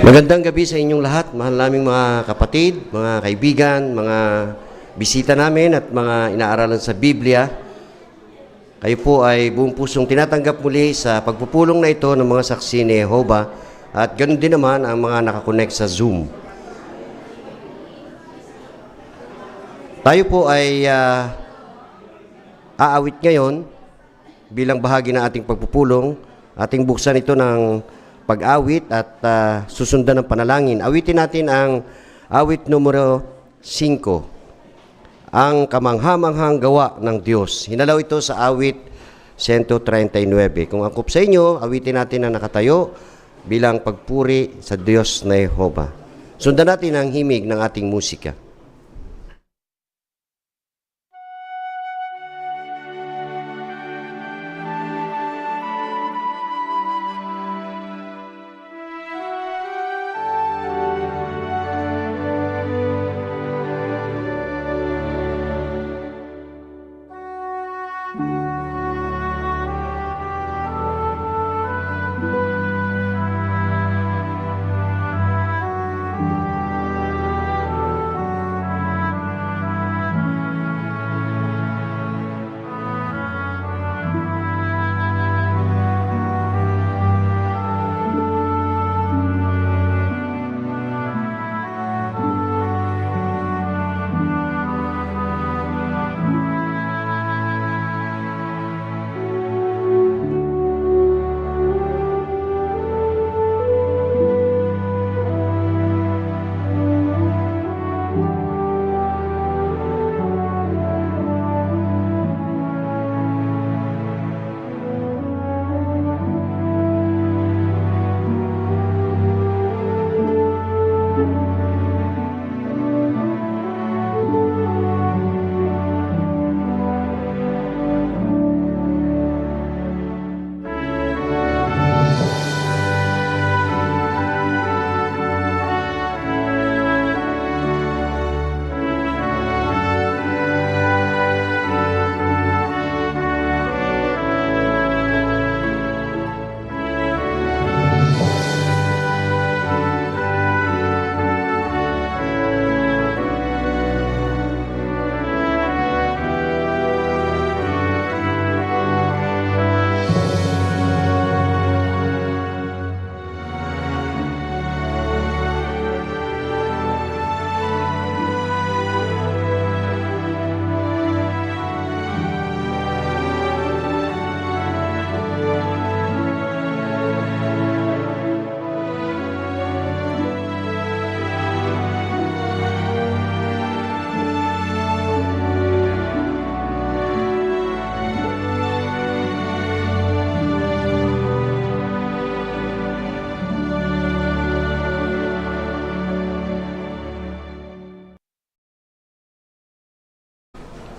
Magandang gabi sa inyong lahat, mahal naming mga kapatid, mga kaibigan, mga bisita namin at mga inaaralan sa Biblia. Kayo po ay buong pusong tinatanggap muli sa pagpupulong na ito ng mga saksi ni Jehovah at ganoon din naman ang mga nakakonect sa Zoom. Tayo po ay aawit ngayon bilang bahagi ng ating pagpupulong. Ating buksan ito ng pag-awit at susundan ng panalangin. Awitin natin ang awit numero 5, ang kamangha-manghang gawa ng Diyos. Hinalaw ito sa awit 139. Kung angkop sa inyo, awitin natin ang nakatayo bilang pagpuri sa Diyos na Jehovah. Sundan natin ang himig ng ating musika.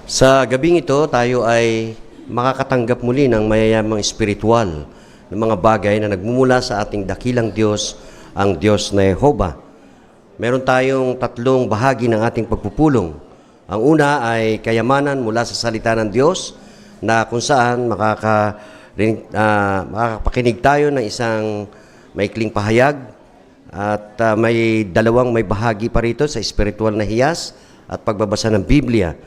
Sa gabing ito, tayo ay makakatanggap muli ng mayayamang espiritual ng mga bagay na nagmumula sa ating dakilang Diyos, ang Diyos na Jehovah. Meron tayong tatlong bahagi ng ating pagpupulong. Ang una ay kayamanan mula sa salita ng Diyos na kung saan makakapakinig tayo ng isang maikling pahayag at may dalawang may bahagi pa rito sa espiritual na hiyas at pagbabasa ng Biblia.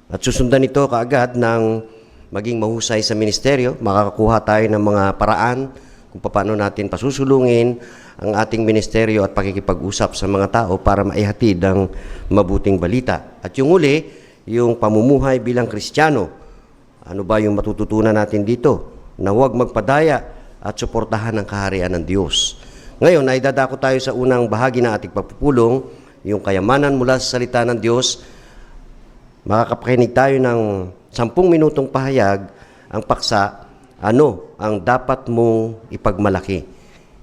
At susundan ito kaagad ng maging mahusay sa ministeryo. Makakakuha tayo ng mga paraan kung paano natin pasusulungin ang ating ministeryo at pakikipag-usap sa mga tao para maihatid ang mabuting balita. At yung uli, yung pamumuhay bilang Kristiyano. Ano ba yung matututunan natin dito? Na huwag magpadaya at suportahan ang kaharian ng Diyos. Ngayon, ay dadako tayo sa unang bahagi ng ating pagpupulong, yung kayamanan mula sa salita ng Diyos. Makakapakinig tayo ng 10 minutong pahayag, ang paksa, ano ang dapat mong ipagmalaki.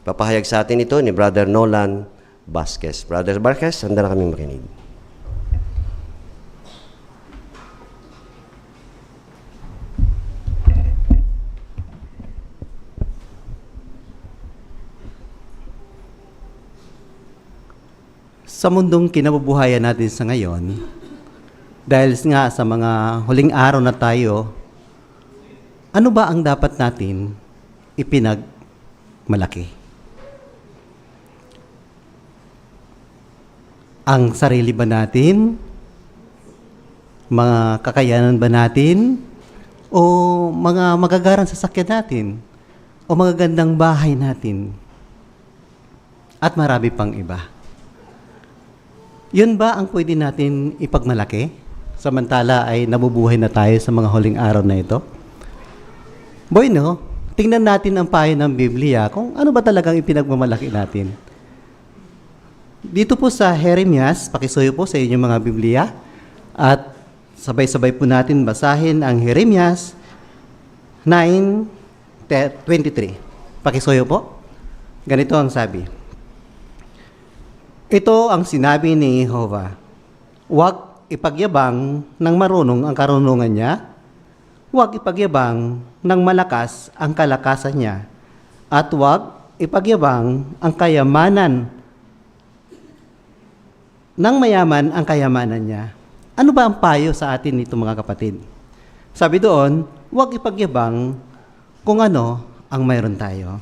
Papahayag sa atin ito ni Brother Nolan Vasquez. Brother Vasquez, handa na kaming makinig. Sa mundong kinabubuhayan natin sa ngayon, dahil nga sa mga huling araw na tayo, ano ba ang dapat natin ipinagmalaki? Ang sarili ba natin? Mga kakayanan ba natin? O mga magagarang sasakyan natin? O mga gandang bahay natin? At marami pang iba. Yun ba ang pwede natin ipagmalaki? Samantala ay nabubuhay na tayo sa mga huling araw na ito? Bueno, tingnan natin ang payo ng Biblia kung ano ba talagang ipinagmamalaki natin. Dito po sa Jeremias, pakisuyo po sa inyong mga Biblia at sabay-sabay po natin basahin ang Jeremias 9:23. Pakisuyo po. Ganito ang sabi. Ito ang sinabi ni Jehovah. Huwag ipagyabang ng marunong ang karunungan niya. Huwag ipagyabang ng malakas ang kalakasan niya. At huwag ipagyabang ang kayamanan ng mayaman ang kayamanan niya. Ano ba ang payo sa atin nito mga kapatid? Sabi doon, huwag ipagyabang kung ano ang mayroon tayo.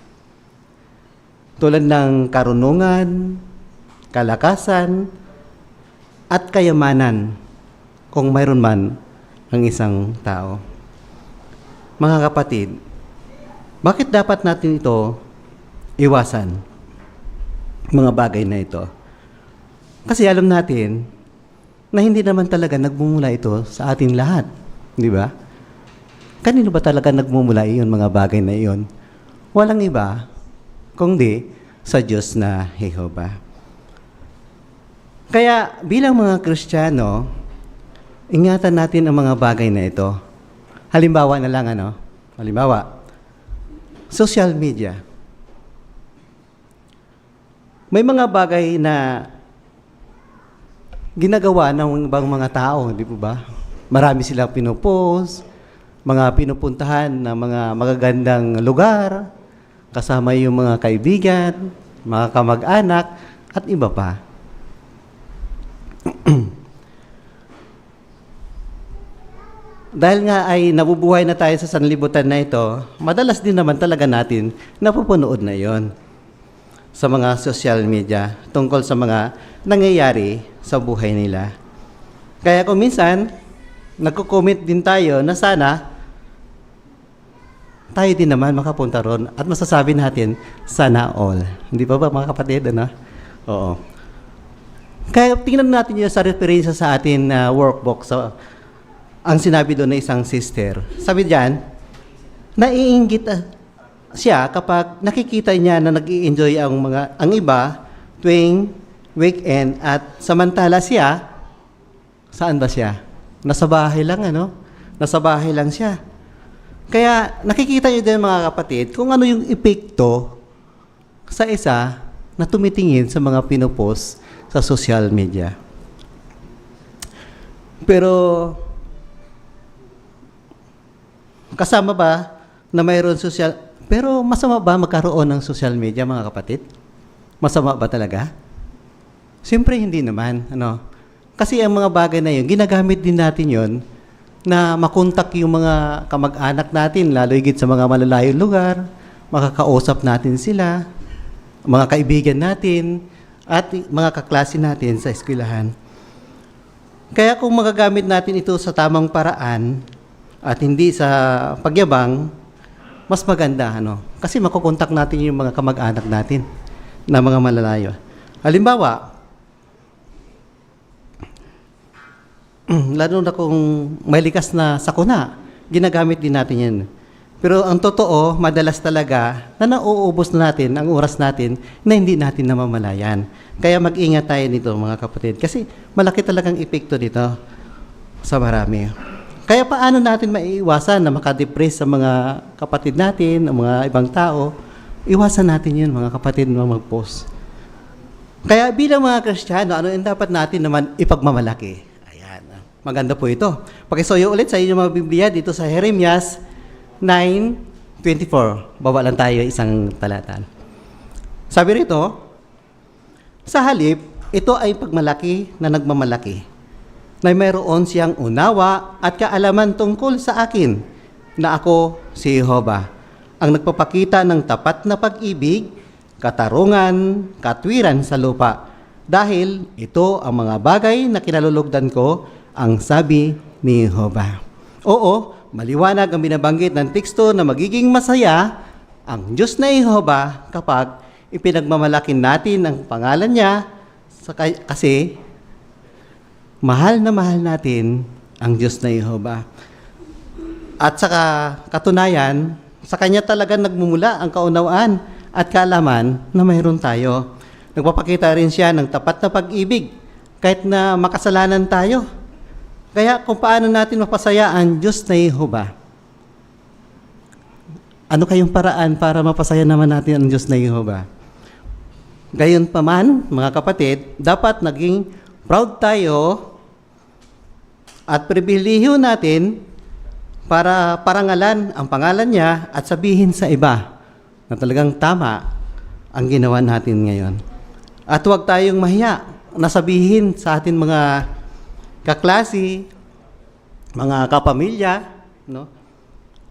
Tulad ng karunungan, kalakasan, at kayamanan kung mayroon man ang isang tao. Mga kapatid, bakit dapat natin ito iwasan? Mga bagay na ito. Kasi alam natin na hindi naman talaga nagmumula ito sa ating lahat. Di ba? Kanino ba talaga nagmumula iyon, mga bagay na iyon? Walang iba, kundi sa Diyos na Jehovah. Kaya bilang mga Kristiyano, ingatan natin ang mga bagay na ito. Halimbawa na lang, Halimbawa, social media. May mga bagay na ginagawa ng ibang mga tao, di po ba? Marami silang pinupost, mga pinupuntahan na mga magagandang lugar, kasama yung mga kaibigan, mga kamag-anak, at iba pa. Dahil nga ay nabubuhay na tayo sa sanlibutan na ito, madalas din naman talaga natin napupunood na yon sa mga social media tungkol sa mga nangyayari sa buhay nila. Kaya kung minsan, nagko-comment din tayo na sana tayo din naman makapunta ron at masasabi natin, sana all. Hindi pa ba mga kapatid? Oo. Kaya tingnan natin yun sa referensya sa atin workbook. So, ang sinabi doon na isang sister, sabi diyan, naiinggit siya kapag nakikita niya na nag-i-enjoy ang iba tuwing weekend at samantala siya, saan ba siya? Nasa bahay lang, Nasa bahay lang siya. Kaya nakikita niyo din mga kapatid kung ano yung epekto sa isa na tumitingin sa mga pinopost sa social media. Pero kasama ba na mayroon pero masama ba magkaroon ng social media, mga kapatid? Masama ba talaga? Siyempre hindi naman, Kasi ang mga bagay na yun, ginagamit din natin yun na makontak yung mga kamag-anak natin, lalo higit sa mga malalayong lugar, makakausap natin sila, mga kaibigan natin, at mga kaklase natin sa eskwelahan. Kaya kung magagamit natin ito sa tamang paraan at hindi sa pagyabang, mas maganda, Kasi makukontak natin yung mga kamag-anak natin na mga malalayo. Halimbawa, lalo na kung may likas na sakuna, ginagamit din natin yan. Pero ang totoo, madalas talaga na nauubos na natin ang oras natin na hindi natin namamalayan. Kaya mag-ingat tayo nito, mga kapatid. Kasi malaki talagang epekto nito sa marami. Kaya paano natin maiiwasan na makadepress sa mga kapatid natin, ang mga ibang tao? Iwasan natin yun, mga kapatid, na mag-post. Kaya bilang mga Kristiyano, ano yung dapat natin naman ipagmamalaki? Ayan. Maganda po ito. Pakisuyo ulit sa inyong mga Biblia dito sa Jeremias 9:24. Baba lang tayo isang talata. Sabi rito, sa halip, ito ay pagmalaki na nagmamalaki, na mayroon siyang unawa at kaalaman tungkol sa akin, na ako si Jehovah, ang nagpapakita ng tapat na pag-ibig, katarungan, katwiran sa lupa, dahil ito ang mga bagay na kinalulugdan ko, ang sabi ni Jehovah. Oo, maliwanag ang binabanggit ng teksto na magiging masaya ang Diyos na Jehovah kapag ipinagmamalakin natin ang pangalan niya kasi mahal na mahal natin ang Diyos na Jehovah. At saka katunayan, sa Kanya talaga nagmumula ang kaunawaan at kaalaman na mayroon tayo. Nagpapakita rin siya ng tapat na pag-ibig kahit na makasalanan tayo. Kaya kung paano natin mapasaya ang Diyos na Jehovah? Ano kayong paraan para mapasaya naman natin ang Diyos na Jehovah? Gayon pa man, mga kapatid, dapat naging proud tayo at pribilehiyo natin para parangalan ang pangalan niya at sabihin sa iba na talagang tama ang ginawa natin ngayon. At huwag tayong mahiya na sabihin sa atin mga kaklase, mga kapamilya, no?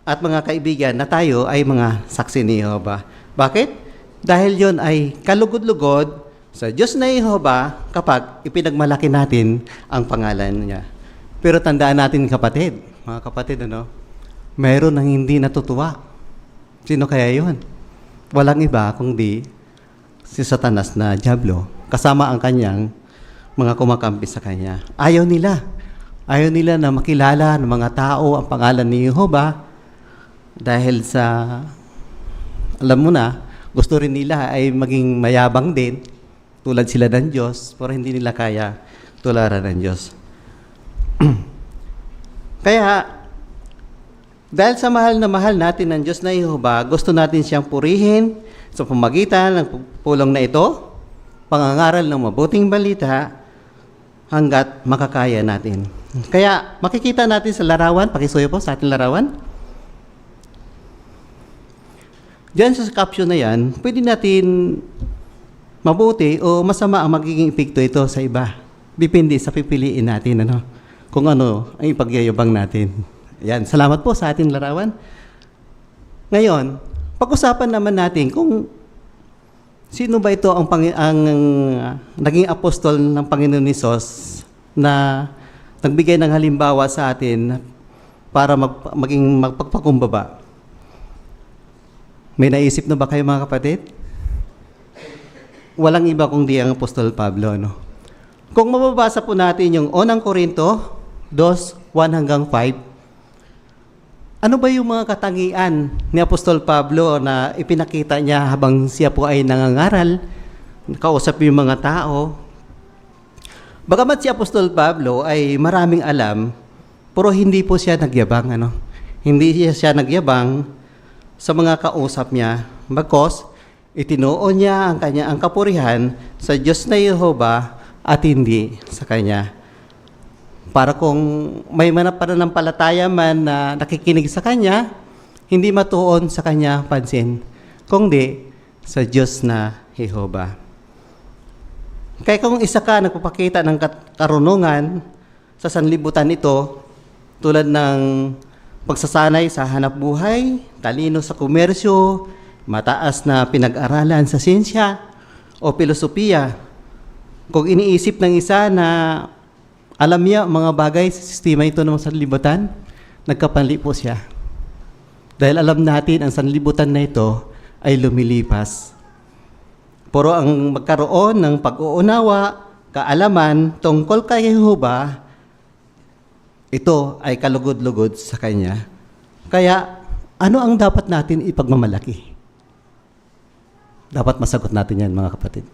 At mga kaibigan na tayo ay mga saksi ni Jehovah. Bakit? Dahil yon ay kalugod-lugod sa Diyos na Jehovah kapag ipinagmalaki natin ang pangalan niya. Pero tandaan natin kapatid, mga kapatid, mayroon nang hindi natutuwa. Sino kaya yon? Walang iba kundi si Satanas na Diablo, kasama ang kanyang mga kumakampi sa kanya. Ayaw nila na makilala ng mga tao ang pangalan ni Jehovah dahil sa, alam mo na, gusto rin nila ay maging mayabang din, tulad sila ng Diyos, pero hindi nila kaya tularan ng Diyos. Kaya, dahil sa mahal na mahal natin ng Diyos na Jehovah, gusto natin siyang purihin sa pamagitan ng pulong na ito, pangangaral ng mabuting balita, hanggat makakaya natin. Kaya, makikita natin sa larawan, pakisuyo po sa ating larawan. Diyan sa caption na yan, pwede natin mabuti o masama ang magiging epekto ito sa iba. Depende sa pipiliin natin, kung ano ang ipagyayabang natin. Yan, salamat po sa ating larawan. Ngayon, pag-usapan naman natin kung sino ba ito ang naging apostol ng Panginoon Hesus na nagbigay ng halimbawa sa atin para maging magpagpakumbaba. May naisip na ba kayo mga kapatid? Walang iba kundi ang Apostol Pablo. Kung mababasa po natin yung unang Korinto 2:1-5, ano ba yung mga katangian ni Apostol Pablo na ipinakita niya habang siya po ay nangangaral, kausap yung mga tao? Bagamat si Apostol Pablo ay maraming alam, pero hindi po siya nagyabang. Hindi siya nagyabang sa mga kausap niya, bagkos itinuon niya ang kapurihan sa Diyos na Jehovah at hindi sa kanya. Para kung may pananampalataya man na nakikinig sa kanya, hindi matuon sa kanya pansin, kundi sa Diyos na Jehovah. Kaya kung isa ka nagpapakita ng karunungan sa sanlibutan ito, tulad ng pagsasanay sa hanap buhay, talino sa komersyo, mataas na pinag-aralan sa siyensya o filosofiya, kung iniisip ng isa na alam niya mga bagay sa sistema ito ng sanlibutan, nagkapanli po siya. Dahil alam natin ang sanlibutan na ito ay lumilipas. Pero ang magkaroon ng pag-uunawa, kaalaman tungkol kay Jehovah, ito ay kalugod-lugod sa Kanya. Kaya, ano ang dapat natin ipagmamalaki? Dapat masagot natin yan, mga kapatid.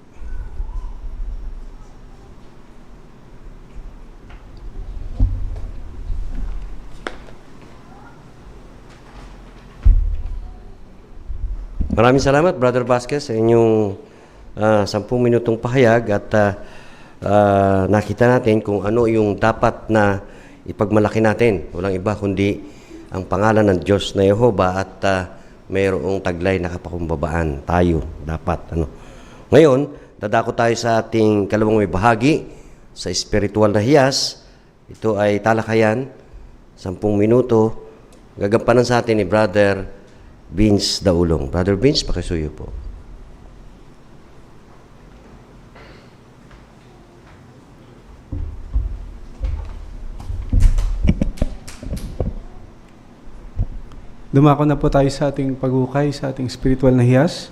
Maraming salamat, Brother Vasquez, sa inyong 10 minutong pahayag at nakita natin kung ano yung dapat na ipagmalaki natin. Walang iba kundi ang pangalan ng Diyos na Jehovah at mayroong taglay na kapakumbabaan. Tayo dapat. Ngayon, dadako tayo sa ating kalawang may bahagi sa spiritual na hiyas. Ito ay talakayan, 10 minuto. Gagampanan sa atin ni Brother Vince Daulong. Brother Vince, pakisuyo po. Dumako na po tayo sa ating paghukay, sa ating spiritual na hiyas.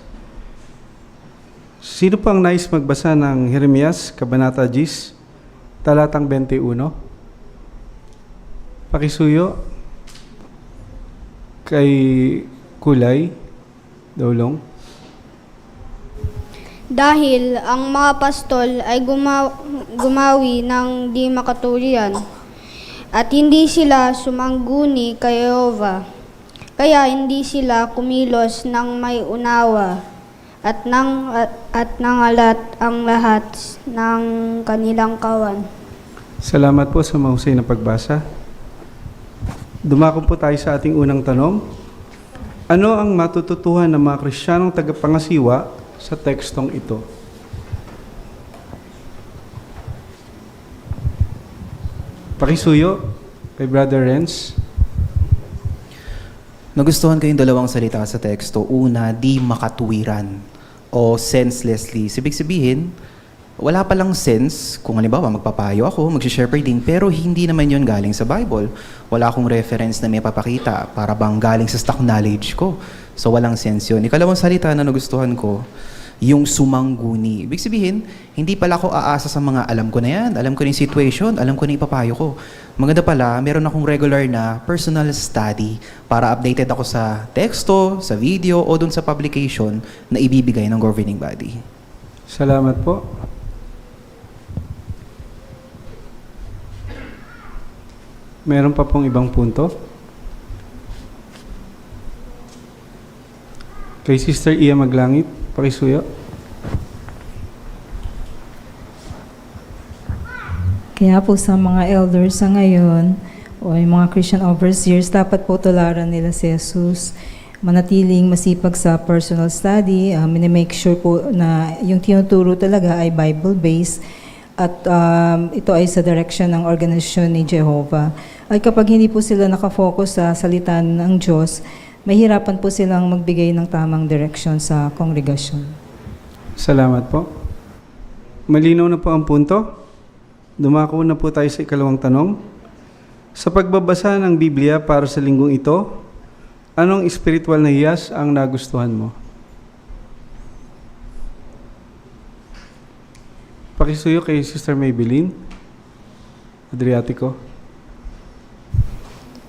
Sino pang nais magbasa ng Jeremias, Kabanata 10, talatang 21? Pakisuyo. Kay Kulay, Daulong. Dahil ang mga pastol ay gumawi ng di makaturian at hindi sila sumangguni kay Yehova. Kaya hindi sila kumilos ng may unawa at nangalat ang lahat ng kanilang kawan. Salamat po sa mahusay na pagbasa. Dumako po tayo sa ating unang tanong. Ano ang matututuhan ng mga Kristiyanong tagapangasiwa sa tekstong ito? Pakisuyo kay Brother Renz. Nagustuhan ko yung dalawang salita sa teksto. Una, di makatuwiran o senselessly. Ibig sabihin, wala palang sense kung halimbawa magpapayo ako, mag-shepherding, pero hindi naman yun galing sa Bible. Wala akong reference na may papakita para bang galing sa stock knowledge ko. So walang sense yun. Ikalawang salita na nagustuhan ko, yung sumangguni. Ibig sabihin, hindi pala ako aasa sa mga alam ko na yan, alam ko na yung situation, alam ko na ipapayo ko. Maganda pala, meron akong regular na personal study para updated ako sa teksto, sa video, o dun sa publication na ibibigay ng governing body. Salamat po. Meron pa pong ibang punto? Kay Sister Iya Maglangit, pakisuyo. Kaya po sa mga elders sa ngayon, o yung mga Christian overseers, dapat po tularan nila si Jesus. Manatiling masipag sa personal study, minimake sure po na yung tinuturo talaga ay Bible-based at ito ay sa direction ng organisasyon ni Jehovah. At kapag hindi po sila nakafocus sa salita ng Diyos, mahirapan po silang magbigay ng tamang direction sa kongregasyon. Salamat po. Malinaw na po ang punto. Dumako na po tayo sa ikalawang tanong. Sa pagbabasa ng Biblia para sa linggong ito, anong spiritual na hiyas ang nagustuhan mo? Pakisuyo kay Sister Maybelline Adriatico.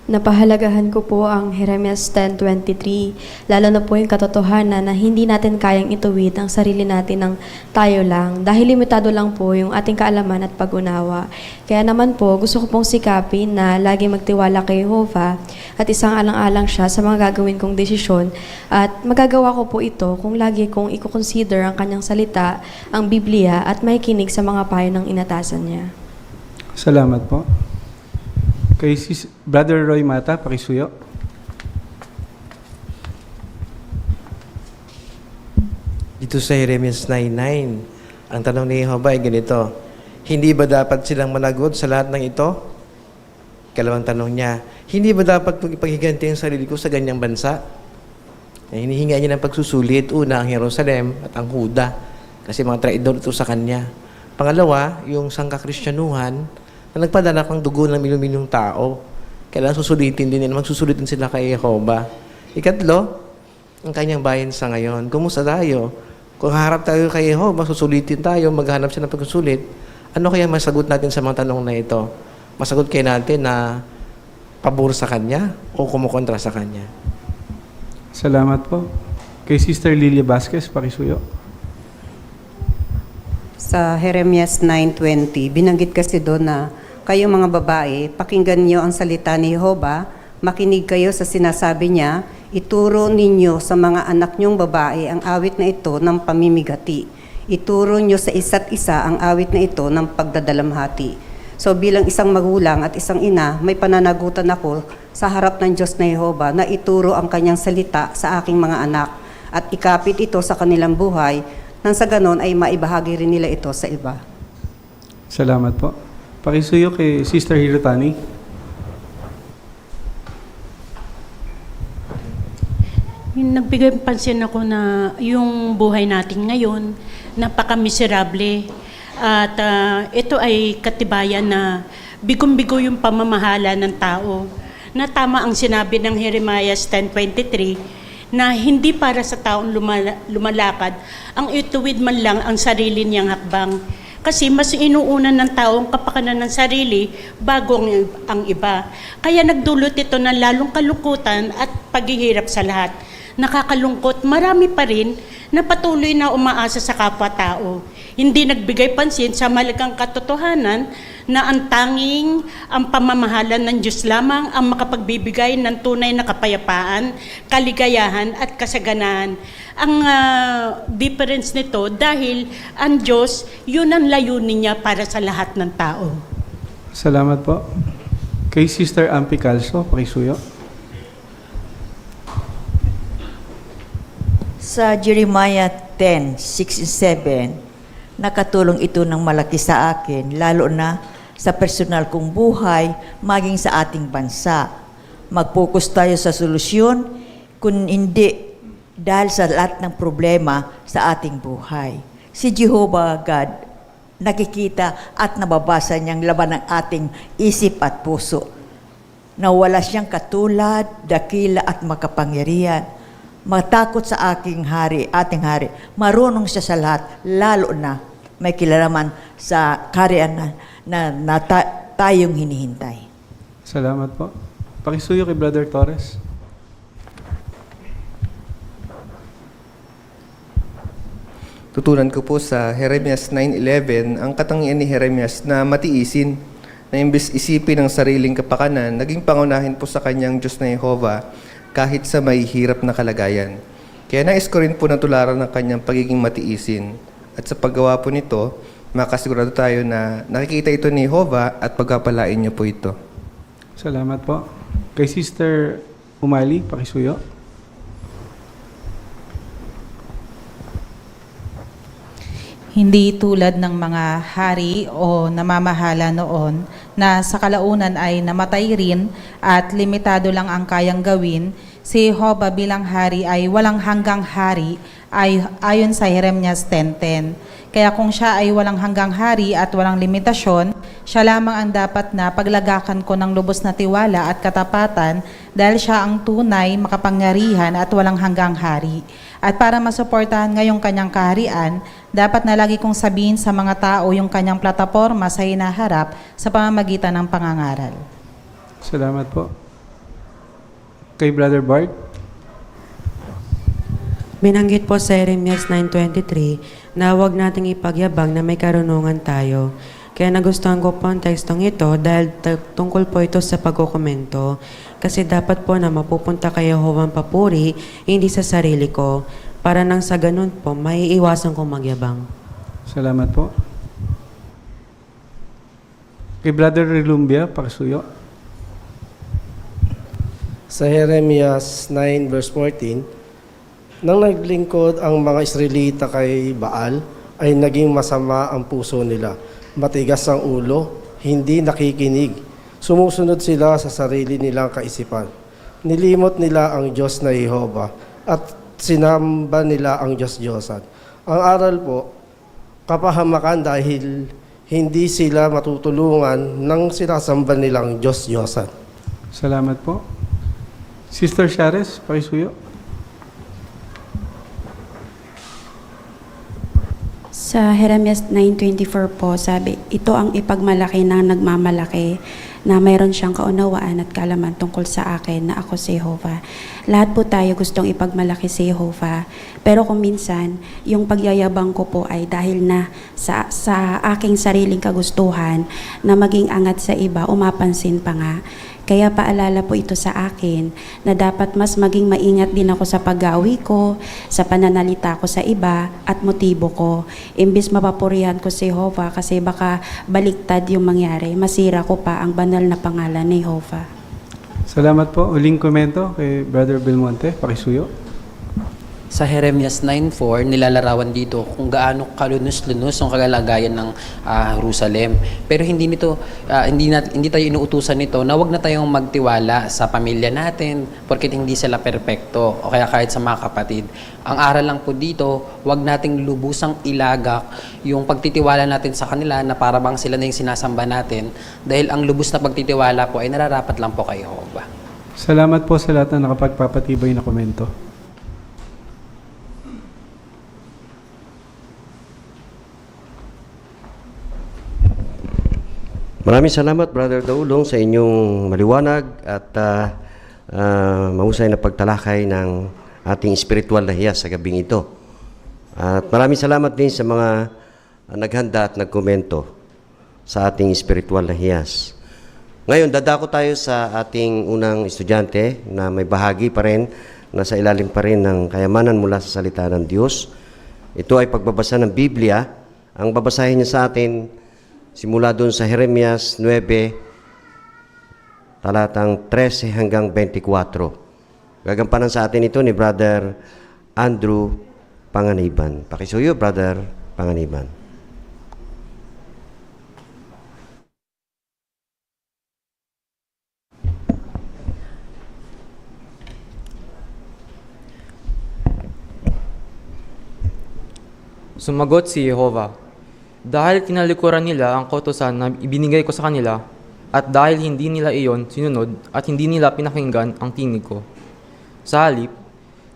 Napahalagahan ko po ang Jeremias 10:23, lalo na po yung katotohanan na hindi natin kayang ituwid ang sarili natin ng tayo lang dahil limitado lang po yung ating kaalaman at pag-unawa. Kaya naman po, gusto ko pong sikapin na lagi magtiwala kay Jehovah at isang alang-alang siya sa mga gagawin kong desisyon at magagawa ko po ito kung lagi kong i-consider ang kanyang salita, ang Biblia at makikinig sa mga payo ng inatasan niya. Salamat po. Kay Brother Roy Mata, pakisuyo. Dito sa Jeremias 9:9, ang tanong ni Jehovah ay ganito, hindi ba dapat silang managot sa lahat ng ito? Kalawang tanong niya, hindi ba dapat kong ipaghiganti ang sarili ko sa ganyang bansa? Hinihinga niya ng pagsusulit, una ang Jerusalem at ang Huda, kasi mga traidor ito sa kanya. Pangalawa, yung sangkakristyanuhan, na nagpadala ng dugo ng milyong tao. Kailangan susulitin din nila, magsusulitin sila kay Jehovah. Ikatlo, ang kanyang bayan sa ngayon. Kumusta tayo? Kung harap tayo kay Jehovah, susulitin tayo, maghanap siya ng pagsusulit. Ano kaya masagot natin sa mga tanong na ito? Masagot kaya natin na pabor sa kanya o kumukontra sa kanya? Salamat po. Kay Sister Lilia Vasquez, pakisuyo. Sa Jeremias 9:20, binanggit kasi doon na kayo mga babae, pakinggan niyo ang salita ni Jehovah, makinig kayo sa sinasabi niya, ituro ninyo sa mga anak niyong babae ang awit na ito ng pamimigati. Ituro niyo sa isa't isa ang awit na ito ng pagdadalamhati. So bilang isang magulang at isang ina, may pananagutan ako sa harap ng Diyos na Jehovah na ituro ang kanyang salita sa aking mga anak at ikapit ito sa kanilang buhay nang sa ganon ay maibahagi rin nila ito sa iba. Salamat po. Pakisuyo kay Sister Hirotani. Nagbigay pansin ako na yung buhay natin ngayon, napaka-miserable. At ito ay katibayan na bigong-bigo yung pamamahala ng tao na tama ang sinabi ng Jeremiah 10:23 na hindi para sa taong lumalakad ang ituwid man lang ang sarili niyang hakbang. Kasi mas inuuna ng taong kapakanan ng sarili bago ang iba. Kaya nagdulot ito ng lalong kalungkutan at paghihirap sa lahat. Nakakalungkot, marami pa rin na patuloy na umaasa sa kapwa-tao. Hindi nagbigay pansin sa malagang katotohanan na ang pamamahalan ng Diyos lamang ang makapagbibigay ng tunay na kapayapaan, kaligayahan at kasaganahan. Ang difference nito dahil ang Diyos, yun ang layunin niya para sa lahat ng tao. Salamat po. Kay Sister Ampi Calso, pakisuyo. Sa Jeremiah 10:6-7, nakatulong ito ng malaki sa akin, lalo na sa personal kong buhay, maging sa ating bansa. Mag-focus tayo sa solusyon, kung hindi dahil sa lahat ng problema sa ating buhay. Si Jehovah God, nakikita at nababasa niyang laban ng ating isip at puso. Na wala siyang katulad, dakila at makapangyarihan. Matakot sa ating hari, marunong siya sa lahat, lalo na may kilalaman sa kaharian na tayong hinihintay. Salamat po. Pakisuyo kay Brother Torres. Tutunan ko po sa Jeremias 9:11, ang katangian ni Jeremias na matiisin, na imbes isipin ng sariling kapakanan, naging pangunahin po sa kanyang Diyos na Jehovah, kahit sa may hirap na kalagayan. Kaya nais ko rin po na tularan ng kanyang pagiging matiisin. At sa paggawa po nito, makasigurado tayo na nakikita ito ni Jehovah at pagpapalain niyo po ito. Salamat po. Kay Sister Umali, pakisuyo. Hindi tulad ng mga hari o namamahala noon na sa kalaunan ay namatay rin at limitado lang ang kayang gawin, si Jehovah bilang hari ay walang hanggang hari ayon sa Jeremias 10:10. Kaya kung siya ay walang hanggang hari at walang limitasyon, siya lamang ang dapat na paglagakan ko ng lubos na tiwala at katapatan dahil siya ang tunay, makapangyarihan at walang hanggang hari. At para masuportahan ngayong kanyang kaharian, dapat na lagi kong sabihin sa mga tao yung kanyang plataporma sa hinaharap sa pamamagitan ng pangangaral. Salamat po. Kay Brother Bart. Binanggit po sa Jeremias 9:23 na huwag nating ipagyabang na may karunungan tayo. Kaya nagustuhan ko po ang tekstong ito dahil tungkol po ito sa pagkukomento. Kasi dapat po na mapupunta kay Jehovah ang papuri, hindi sa sarili ko. Para nang sa ganun po, maiiwasan kong magyabang. Salamat po. Kay Brother Relumbia, pakisuyo. Sa Jeremias 9:14, nang naglingkod ang mga Israelita kay Baal, ay naging masama ang puso nila. Matigas ang ulo, hindi nakikinig. Sumusunod sila sa sarili nilang kaisipan. Nilimot nila ang Diyos na Jehovah at sinamba nila ang Diyos-Diyosan. Ang aral po, kapahamakan dahil hindi sila matutulungan ng sinasamba nilang Diyos-Diyosan. Salamat po. Sister Shares, pakisuyo. Sa Jeremias 9:24 po, sabi, ito ang ipagmalaki ng nagmamalaki na mayroon siyang kaunawaan at kaalaman tungkol sa akin na ako si Jehovah. Lahat po tayo gustong ipagmalaki si Jehovah, pero kung minsan, yung pagyayabang ko po ay dahil na sa aking sariling kagustuhan na maging angat sa iba, umapansin pa nga. Kaya paalala po ito sa akin na dapat mas maging maingat din ako sa paggawi ko, sa pananalita ko sa iba at motibo ko. Imbis mapapurihan ko si Jehovah kasi baka baliktad yung mangyari, masira ko pa ang banal na pangalan ni Jehovah. Salamat po. Uling komento kay Brother Belmonte, pakisuyo. Sa Jeremias 9:4, nilalarawan dito kung gaano kalunos-lunos ang kagalagayan ng Jerusalem. Pero hindi tayo inuutusan nito na wag na tayong magtiwala sa pamilya natin porket hindi sila perpekto o kaya kahit sa mga kapatid. Ang aral lang po dito, wag nating lubusang ilagak yung pagtitiwala natin sa kanila na para bang sila na yung sinasamba natin dahil ang lubos na pagtitiwala po ay nararapat lang po kay Jehovah. Salamat po sa lahat na nakapagpapatibay na komento. Maraming salamat, Brother Daulong, sa inyong maliwanag at mahusay na pagtalakay ng ating spiritual na hiyas sa gabing ito. At maraming salamat din sa mga naghanda at nagkomento sa ating spiritual na hiyas. Ngayon, dadako tayo sa ating unang estudyante na may bahagi pa rin, nasa ilalim pa rin ng kayamanan mula sa salita ng Diyos. Ito ay pagbabasa ng Biblia. Ang babasahin niya sa atin simula doon sa Jeremias 9, talatang 13 hanggang 24. Gagampanan sa atin ito ni Brother Andrew Panganiban. Pakisuyo, Brother Panganiban. Sumagot si Jehovah, dahil tinalikuran nila ang kautusan na ibinigay ko sa kanila, at dahil hindi nila iyon sinunod at hindi nila pinakinggan ang tinig ko. Sa halip,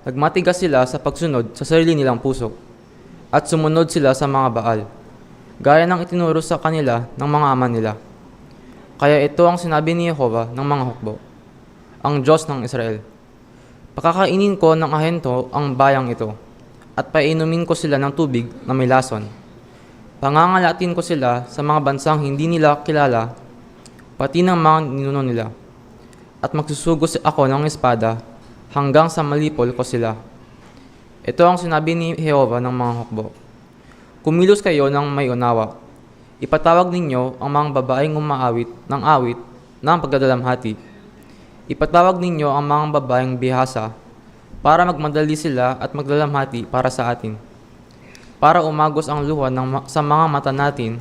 nagmatigas sila sa pagsunod sa sarili nilang puso, at sumunod sila sa mga Baal, gaya ng itinuro sa kanila ng mga ama nila. Kaya ito ang sinabi ni Jehovah ng mga hukbo, ang Diyos ng Israel. Pakakainin ko ng ahento ang bayang ito, at painumin ko sila ng tubig na may lason. Pangangalatin ko sila sa mga bansang hindi nila kilala, pati ng mga ninuno nila. At magsusugos ako ng espada hanggang sa malipol ko sila. Ito ang sinabi ni Jehovah ng mga hukbo. Kumilos kayo ng may unawa. Ipatawag ninyo ang mga babaeng umaawit ng pagdadalamhati. Ipatawag ninyo ang mga babaeng bihasa para magmadali sila at magdalamhati para sa atin. Para umagos ang luha sa mga mata natin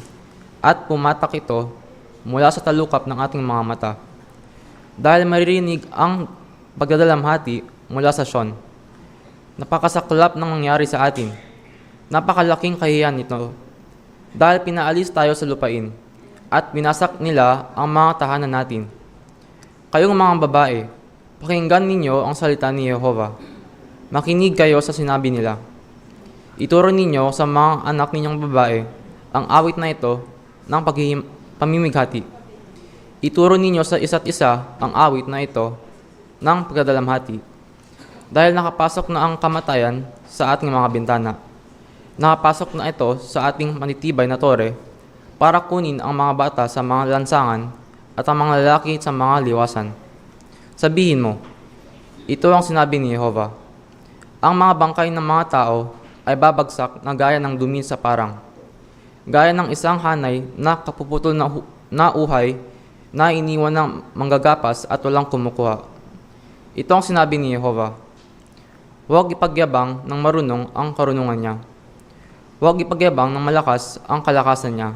at pumatak ito mula sa talukap ng ating mga mata. Dahil maririnig ang pagdadalamhati mula sa Sion. Napakasaklap ng nangyari sa atin. Napakalaking kahiyan nito. Dahil pinaalis tayo sa lupain at binasak nila ang mga tahanan natin. Kayong mga babae, pakinggan ninyo ang salita ni Jehovah. Makinig kayo sa sinabi nila. Ituro ninyo sa mga anak ninyong babae ang awit na ito ng pamimighati. Ituro ninyo sa isa't isa ang awit na ito ng pagdadalamhati. Dahil nakapasok na ang kamatayan sa ating mga bintana. Nakapasok na ito sa ating manitibay na tore para kunin ang mga bata sa mga lansangan at ang mga lalaki sa mga liwasan. Sabihin mo, ito ang sinabi ni Jehovah. Ang mga bangkay ng mga tao ay babagsak na gaya ng dumi sa parang. Gaya ng isang hanay na kapuputol na uhay na iniwan ng manggagapas at walang kumukuha. Ito ang sinabi ni Jehovah. Huwag ipagyabang ng marunong ang karunungan niya. Huwag ipagyabang ng malakas ang kalakasan niya.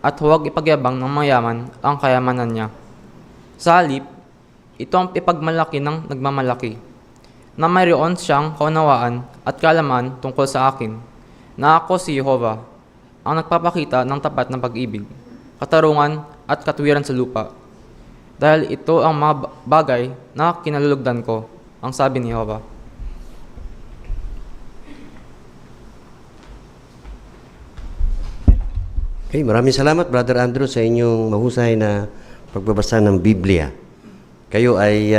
At huwag ipagyabang ng mayaman ang kayamanan niya. Sa halip, ito ang ipagmalaki ng nagmamalaki, na mayroon siyang kaunawaan at kaalaman tungkol sa akin, na ako si Jehovah, ang nagpapakita ng tapat na pag-ibig, katarungan at katwiran sa lupa. Dahil ito ang mga bagay na kinalulugdan ko, ang sabi ni Jehovah. Okay, maraming salamat, Brother Andrew, sa inyong mahusay na pagbabasa ng Biblia. Kayo ay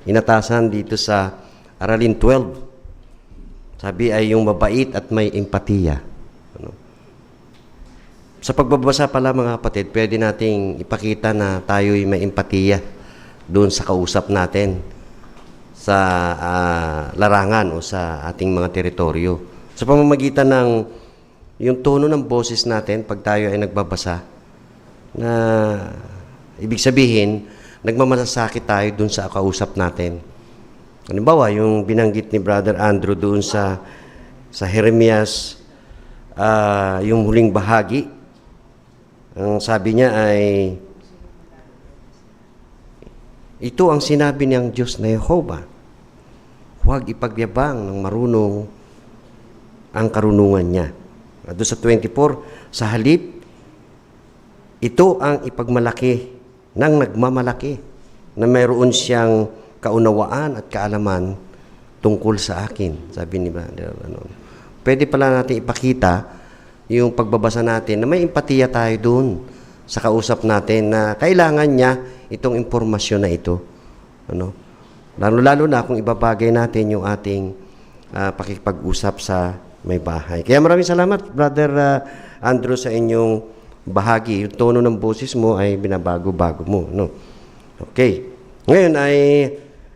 inatasan dito sa Aralin 12. Sabi ay yung mabait at may empatiya. Sa pagbabasa pala, mga kapatid, pwede nating ipakita na tayo'y may empatiya doon sa kausap natin sa larangan o sa ating mga teritoryo. Sa pamamagitan ng yung tono ng boses natin pag tayo ay nagbabasa, na ibig sabihin, nagmamalasakit tayo doon sa kausap natin. Halimbawa, yung binanggit ni Brother Andrew doon sa Jeremias, yung huling bahagi, ang sabi niya ay, ito ang sinabi niyang Diyos na Jehovah. Huwag ipagyabang ng marunong ang karunungan niya. At doon sa 24, sa halip, ito ang ipagmalaki ng nagmamalaki. na mayroon siyang kaunawaan at kaalaman tungkol sa akin, sabi ni Brother. Pwede pala natin ipakita yung pagbabasa natin na may empatiya tayo doon sa kausap natin na kailangan niya itong impormasyon na ito. Lalo-lalo na kung ibabagay natin yung ating pakikipag-usap sa may bahay. Kaya maraming salamat, Brother Andrew, sa inyong bahagi. Yung tono ng boses mo ay binabago-bago mo. Okay. Ngayon ay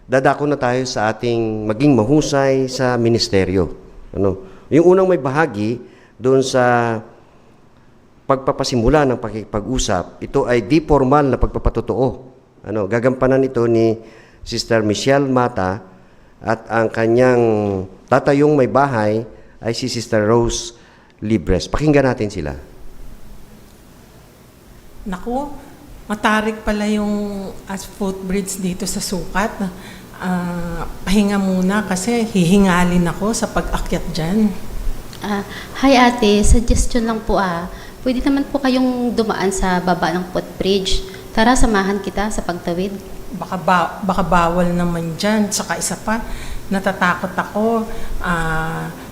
dadako na tayo sa ating maging mahusay sa ministeryo. Yung unang may bahagi doon sa pagpapasimula ng pakikipag-usap, ito ay di formal na pagpapatotoo. Gagampanan ito ni Sister Michelle Mata at ang kanyang tatayong may bahay ay si Sister Rose Libres. Pakinggan natin sila. Naku, matarik pala yung footbridge dito sa sukat. Pahinga muna kasi hihingalin ako sa pag-akyat dyan. Hi ate, suggestion lang po Pwede naman po kayong dumaan sa baba ng footbridge. Tara, samahan kita sa pagtawid. Baka bawal naman dyan. Saka isa pa, natatakot ako.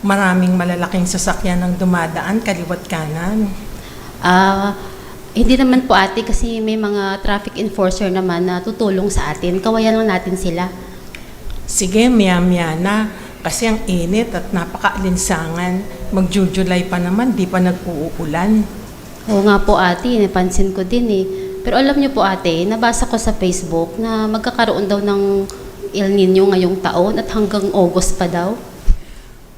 Maraming malalaking sasakyan ang dumadaan, kaliwat kanan. Hindi naman po ate kasi may mga traffic enforcer naman na tutulong sa atin. Kawayan lang natin sila. Sige, maya-maya na. Kasi ang init at napaka-alinsangan. Mag-July pa naman, di pa nag-uulan. Oo nga po ate, napansin ko din Pero alam niyo po ate, nabasa ko sa Facebook na magkakaroon daw ng El Nino ngayong taon at hanggang August pa daw.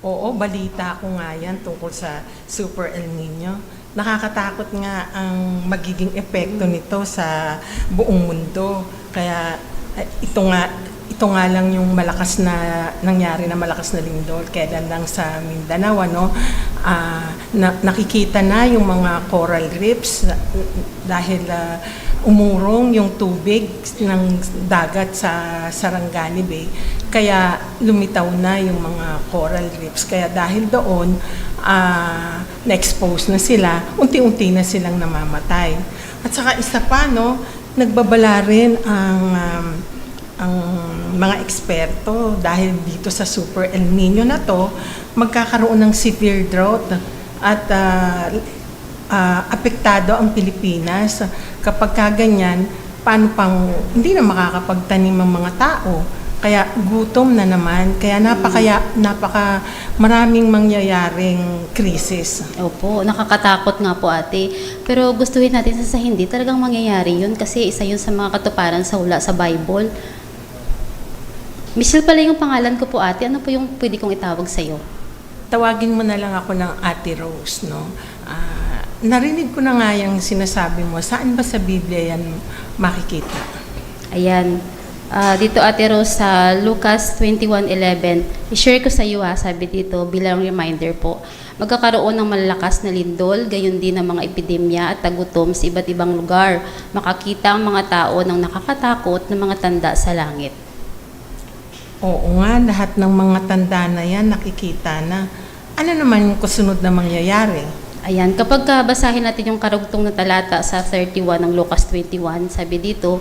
Oo, balita ko nga yan tungkol sa Super El Nino. Nakakatakot nga ang magiging epekto nito sa buong mundo. Kaya ito nga lang yung malakas na nangyari na malakas na lindol kailan lang sa Mindanao nakikita na yung mga coral reefs dahil umurong yung tubig ng dagat sa Sarangani Bay, kaya lumitaw na yung mga coral reefs, kaya dahil doon na-expose na sila, unti-unti na silang namamatay. At saka isa pa nagbabala rin ang mga eksperto dahil dito sa Super El Nino na to, magkakaroon ng severe drought at apektado ang Pilipinas. Kapag kaganyan, paano pang hindi na makakapagtanim ang mga tao? Kaya gutom na naman, kaya napaka maraming mangyayaring krisis. Opo, nakakatakot nga po ate. Pero gustuhin natin sa hindi talagang mangyayari yun kasi isa yun sa mga katuparan sa hula sa Bible. Michelle pala yung pangalan ko po ate. Ano po yung pwede kong itawag sa'yo? Tawagin mo na lang ako ng Ate Rose, narinig ko na nga yung sinasabi mo. Saan ba sa Biblia yan makikita? Ayan. Dito Ate Rose sa Lucas 21:11. I-share ko sa iyo sabi dito bilang reminder po. Magkakaroon ng malalakas na lindol, gayon din ng mga epidemya at tagutom sa iba't ibang lugar. Makakita ang mga tao ng nakakatakot na mga tanda sa langit. Oo nga, lahat ng mga tanda na yan nakikita na. Ano naman yung kasunod na mangyayari? Ayan, kapag basahin natin yung karugtong na talata sa 31 ng Lucas 21, sabi dito,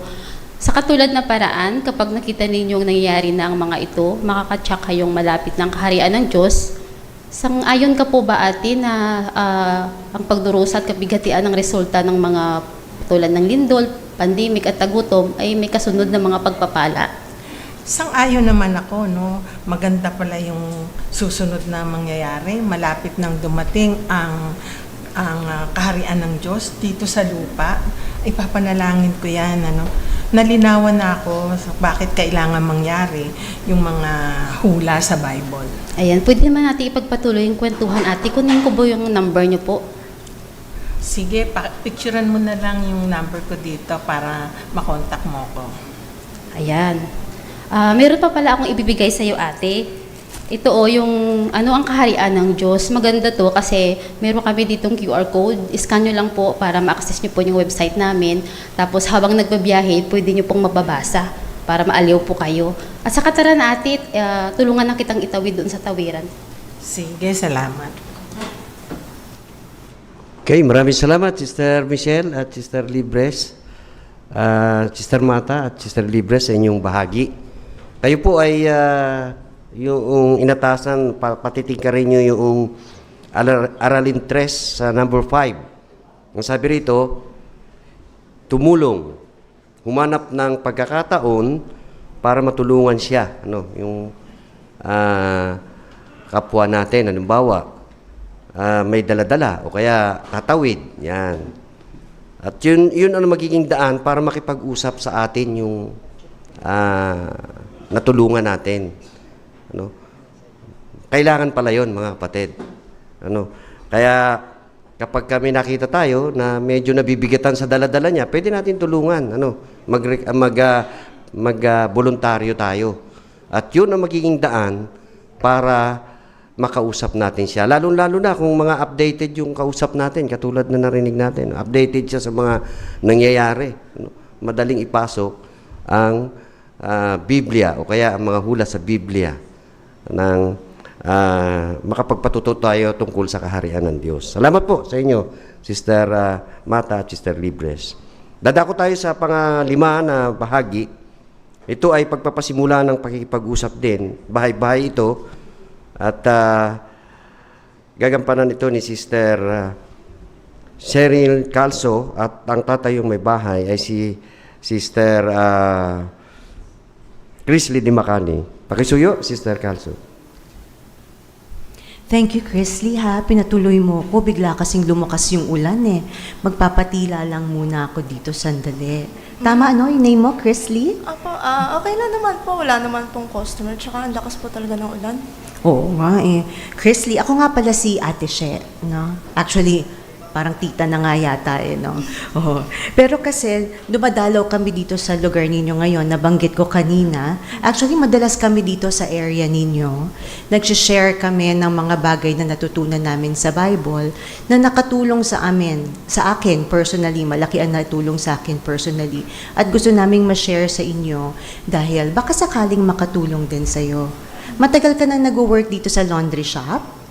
sa katulad na paraan, kapag nakita ninyong nangyayari na ang mga ito, makakatsak kayong malapit ng kaharian ng Diyos. Sang-ayon ka po ba ate na ang pagdurusa at kabigatian ng resulta ng mga tulad ng lindol, pandemic at tagutom ay may kasunod na mga pagpapala? Sang-ayon naman ako, maganda pala yung susunod na mangyayari. Malapit nang dumating ang kaharian ng Diyos dito sa lupa. Ipapanalangin ko yan. Nalinawan na ako bakit kailangan mangyari yung mga hula sa Bible. Ayan, pwede naman natin ipagpatuloy yung kwentuhan ate. Kunin ko po yung number niyo po. Sige, picturean mo na lang yung number ko dito para makontak mo ko. Ayan. Meron pa pala akong ibibigay sa iyo ate. Ito yung ang kaharian ng Diyos. Maganda to kasi meron kami ditong QR code. Scan nyo lang po para ma-access nyo po yung website namin. Tapos habang nagbabiyahe, pwede nyo pong mababasa para maaliw po kayo. At saka tara na ate, tulungan na kitang itawid doon sa tawiran. Sige, salamat. Okay, maraming salamat Sister Michelle at Sister Libres. Sister Mata at Sister Libres sa inyong bahagi. Kayo po ay yung inatasan, patitingkarin nyo yung aralin 3 sa number 5. Ang sabi rito, tumulong, humanap ng pagkakataon para matulungan siya. Yung kapwa natin, halimbawa, may daladala o kaya tatawid. Yan. At yun ang magiging daan para makipag-usap sa atin yung natulungan natin. Kailangan pala yun, mga kapatid. Kaya kapag kami nakita tayo na medyo nabibigatan sa daladala niya, pwede natin tulungan. Mag-voluntaryo tayo. At yun ang magiging daan para makausap natin siya. Lalo-lalo na kung mga updated yung kausap natin, katulad na narinig natin. Updated siya sa mga nangyayari. Madaling ipasok ang Biblia o kaya ang mga hula sa Biblia ng makapagpatuto tayo tungkol sa kaharian ng Diyos. Salamat po sa inyo, Sister Mata at Sister Libres. Dadako tayo sa pangalima na bahagi. Ito ay pagpapasimula ng pakikipag-usap din. Bahay-bahay ito. At gagampanan ito ni Sister Cheryl Calso at ang tatay yung may bahay ay si Sister Chrisley Di Macani. Pakisuyo, Sister Calso. Thank you, Chrisley, ha. Pinatuloy mo ko. Bigla kasing lumakas yung ulan, eh. Magpapatila lang muna ako dito sandali. Tama, yung name mo, Chrisley? Apo, okay lang naman po. Wala naman pong customer. Tsaka ang lakas po talaga ng ulan. Oo nga, eh. Chrisley, ako nga pala si Ate She, no? Actually, parang tita na nga yata, no? Oo. Pero kasi, dumadalaw kami dito sa lugar ninyo ngayon, nabanggit ko kanina. Actually, madalas kami dito sa area ninyo. Nag-share kami ng mga bagay na natutunan namin sa Bible na nakatulong sa akin personally, malaki ang natulong sa akin personally. At gusto naming ma-share sa inyo dahil baka sakaling makatulong din sa'yo. Matagal ka na nag-work dito sa laundry shop?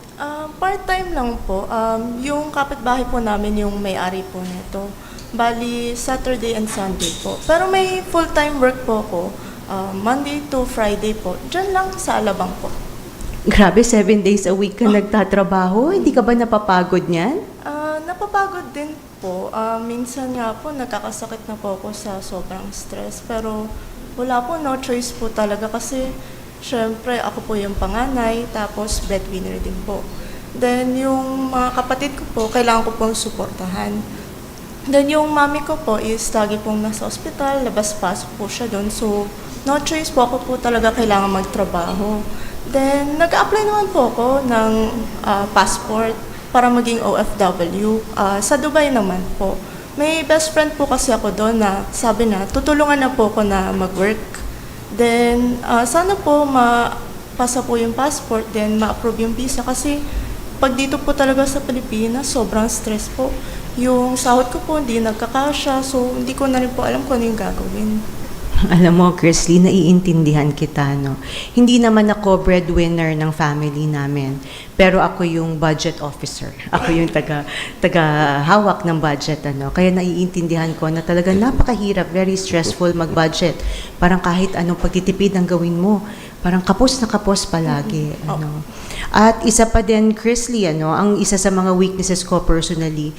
Part-time lang po. Yung kapitbahay po namin yung may-ari po nito. Bali, Saturday and Sunday po. Pero may full-time work po ako. Monday to Friday po. Diyan lang sa Alabang po. Grabe, 7 days a week ka nagtatrabaho. Hindi ka ba napapagod niyan? Napapagod din po. Minsan nga po, nakakasakit na po ako sa sobrang stress. Pero wala po, no choice po talaga kasi syempre ako po yung panganay, tapos breadwinner din po. Then yung mga kapatid ko po, kailangan ko pong suportahan. Then yung mami ko po is lagi pong nasa ospital, labas-pasok po siya doon. So no choice po, ako po talaga kailangan magtrabaho. Then nag-apply naman po ako ng passport para maging OFW. Sa Dubai naman po. May best friend po kasi ako doon na sabi na tutulungan na po ako na mag-work. Then sana po mapasa po yung passport, then ma-approve yung visa kasi pag dito po talaga sa Pilipinas, sobrang stress po. Yung sahod ko po hindi nagkakasya, so hindi ko na rin po alam kung ano yung gagawin. Alam mo, Chrisley, naiintindihan kita, no? Hindi naman ako breadwinner ng family namin, pero ako yung budget officer. Ako yung taga-hawak ng budget, ano? Kaya naiintindihan ko na talaga napakahirap, very stressful mag-budget. Parang kahit anong pagtitipid ang gawin mo, parang kapos na kapos palagi, ano? At isa pa din, Chrisley, ang isa sa mga weaknesses ko personally,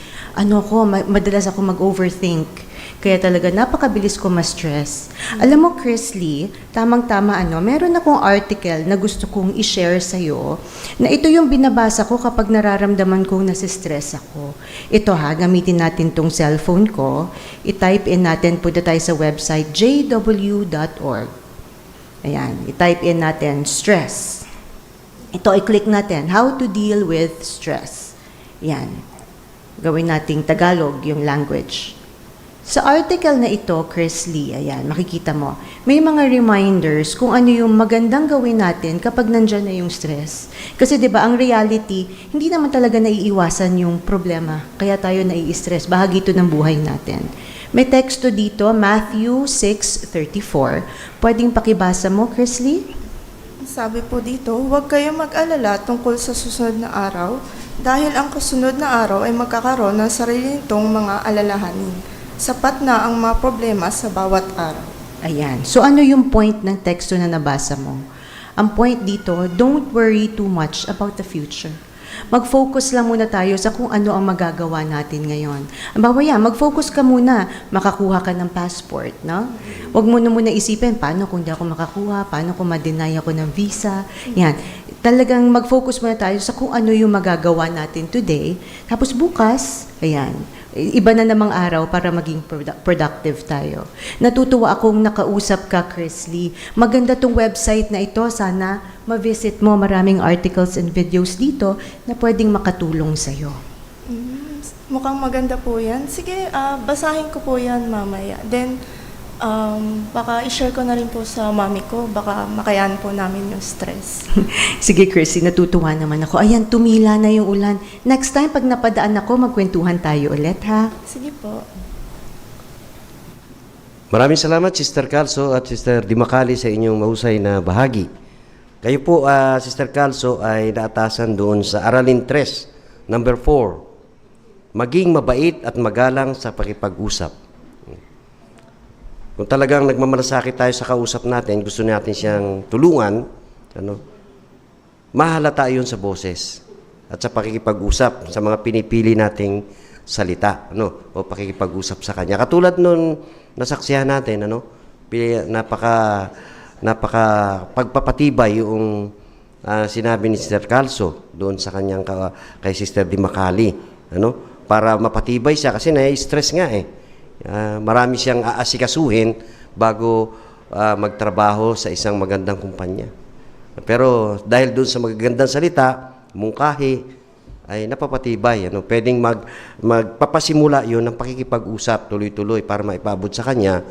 madalas ako mag-overthink. Kaya talaga napakabilis ko ma-stress. Alam mo, Chrisley, tamang-tama meron akong article na gusto kong i-share sa'yo na ito yung binabasa ko kapag nararamdaman kong nasistress ako. Ito gamitin natin tong cellphone ko. I-type in natin, punta tayo sa website jw.org. Ayan, i-type in natin stress. Ito, i-click natin, how to deal with stress. Yan. Gawin nating Tagalog yung language. Sa article na ito, Chrisley, ayan, makikita mo, may mga reminders kung ano yung magandang gawin natin kapag nandyan na yung stress. Kasi 'di ba, ang reality, hindi naman talaga naiiwasan yung problema. Kaya tayo nai-stress, bahagi ito ng buhay natin. May teksto dito, Matthew 6:34. Pwedeng pakibasa mo, Chrisley? Sabi po dito, huwag kayong mag-alala tungkol sa susunod na araw dahil ang kasunod na araw ay magkakaroon ng sarili nitong mga alalahanin. sapat na ang mga problema sa bawat araw. Ayan. So ano yung point ng teksto na nabasa mo? Ang point dito, don't worry too much about the future. Mag-focus lang muna tayo sa kung ano ang magagawa natin ngayon. Ang mag-focus ka muna, makakuha ka ng passport, no? Huwag mo na muna isipin, paano kung di ako makakuha, paano kung ma-deny ako ng visa. Yan. Talagang mag-focus muna tayo sa kung ano yung magagawa natin today. Tapos bukas, ayan, iba na namang araw para maging productive tayo. Natutuwa akong nakausap ka, Chris Lee. Maganda tong website na ito. Sana ma-visit mo. Maraming articles and videos dito na pwedeng makatulong sa'yo. Mukhang maganda po yan. Sige, basahin ko po yan mamaya. Then, baka i-share ko na rin po sa mami ko. Baka makayan po namin yung stress. Sige, Chrissy, natutuwa naman ako. Ayan, tumila na yung ulan. Next time, pag napadaan ako, magkwentuhan tayo ulit, ha? Sige po. Maraming salamat, Sister Calso at Sister Dimacali sa inyong mahusay na bahagi. Kayo po, Sister Calso, ay naatasan doon sa Aralin 3, number 4. Maging mabait at magalang sa pakipag-usap. Kung talagang nagmamalasakit tayo sa kausap natin, gusto natin siyang tulungan, mahalata yun sa boses at sa pakikipag-usap, sa mga pinipili nating salita, o pakikipag-usap sa kanya. Katulad nun, nasaksihan natin, napaka pagpapatibay yung sinabi ni Sister Calso doon sa kanyang kay Sister Dimacali, para mapatibay siya kasi na-stress nga marami siyang aasikasuhin bago magtrabaho sa isang magandang kumpanya. Pero dahil doon sa magagandang salita, mungkahi, ay napapatibay. Pwedeng magpapasimula yun ng pakikipag-usap tuloy-tuloy para maipabot sa kanya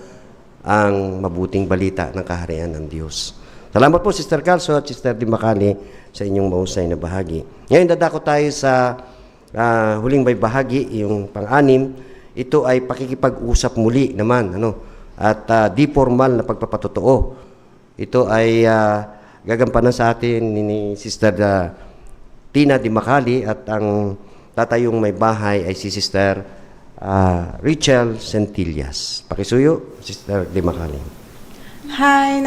ang mabuting balita ng kaharian ng Diyos. Salamat po, Sister Calso at Sister Dimacali, sa inyong mahusay na bahagi. Ngayon, dadako tayo sa huling may bahagi, yung pang-anim. Ito ay pakikipag-usap muli naman, at di formal na pagpapatotoo. Ito ay gagampanan sa atin ni Sister Tina Dimacali at ang tatayong may bahay ay si Sister Richel Centillas. Pakisuyo, Sister Dimacali. Hi,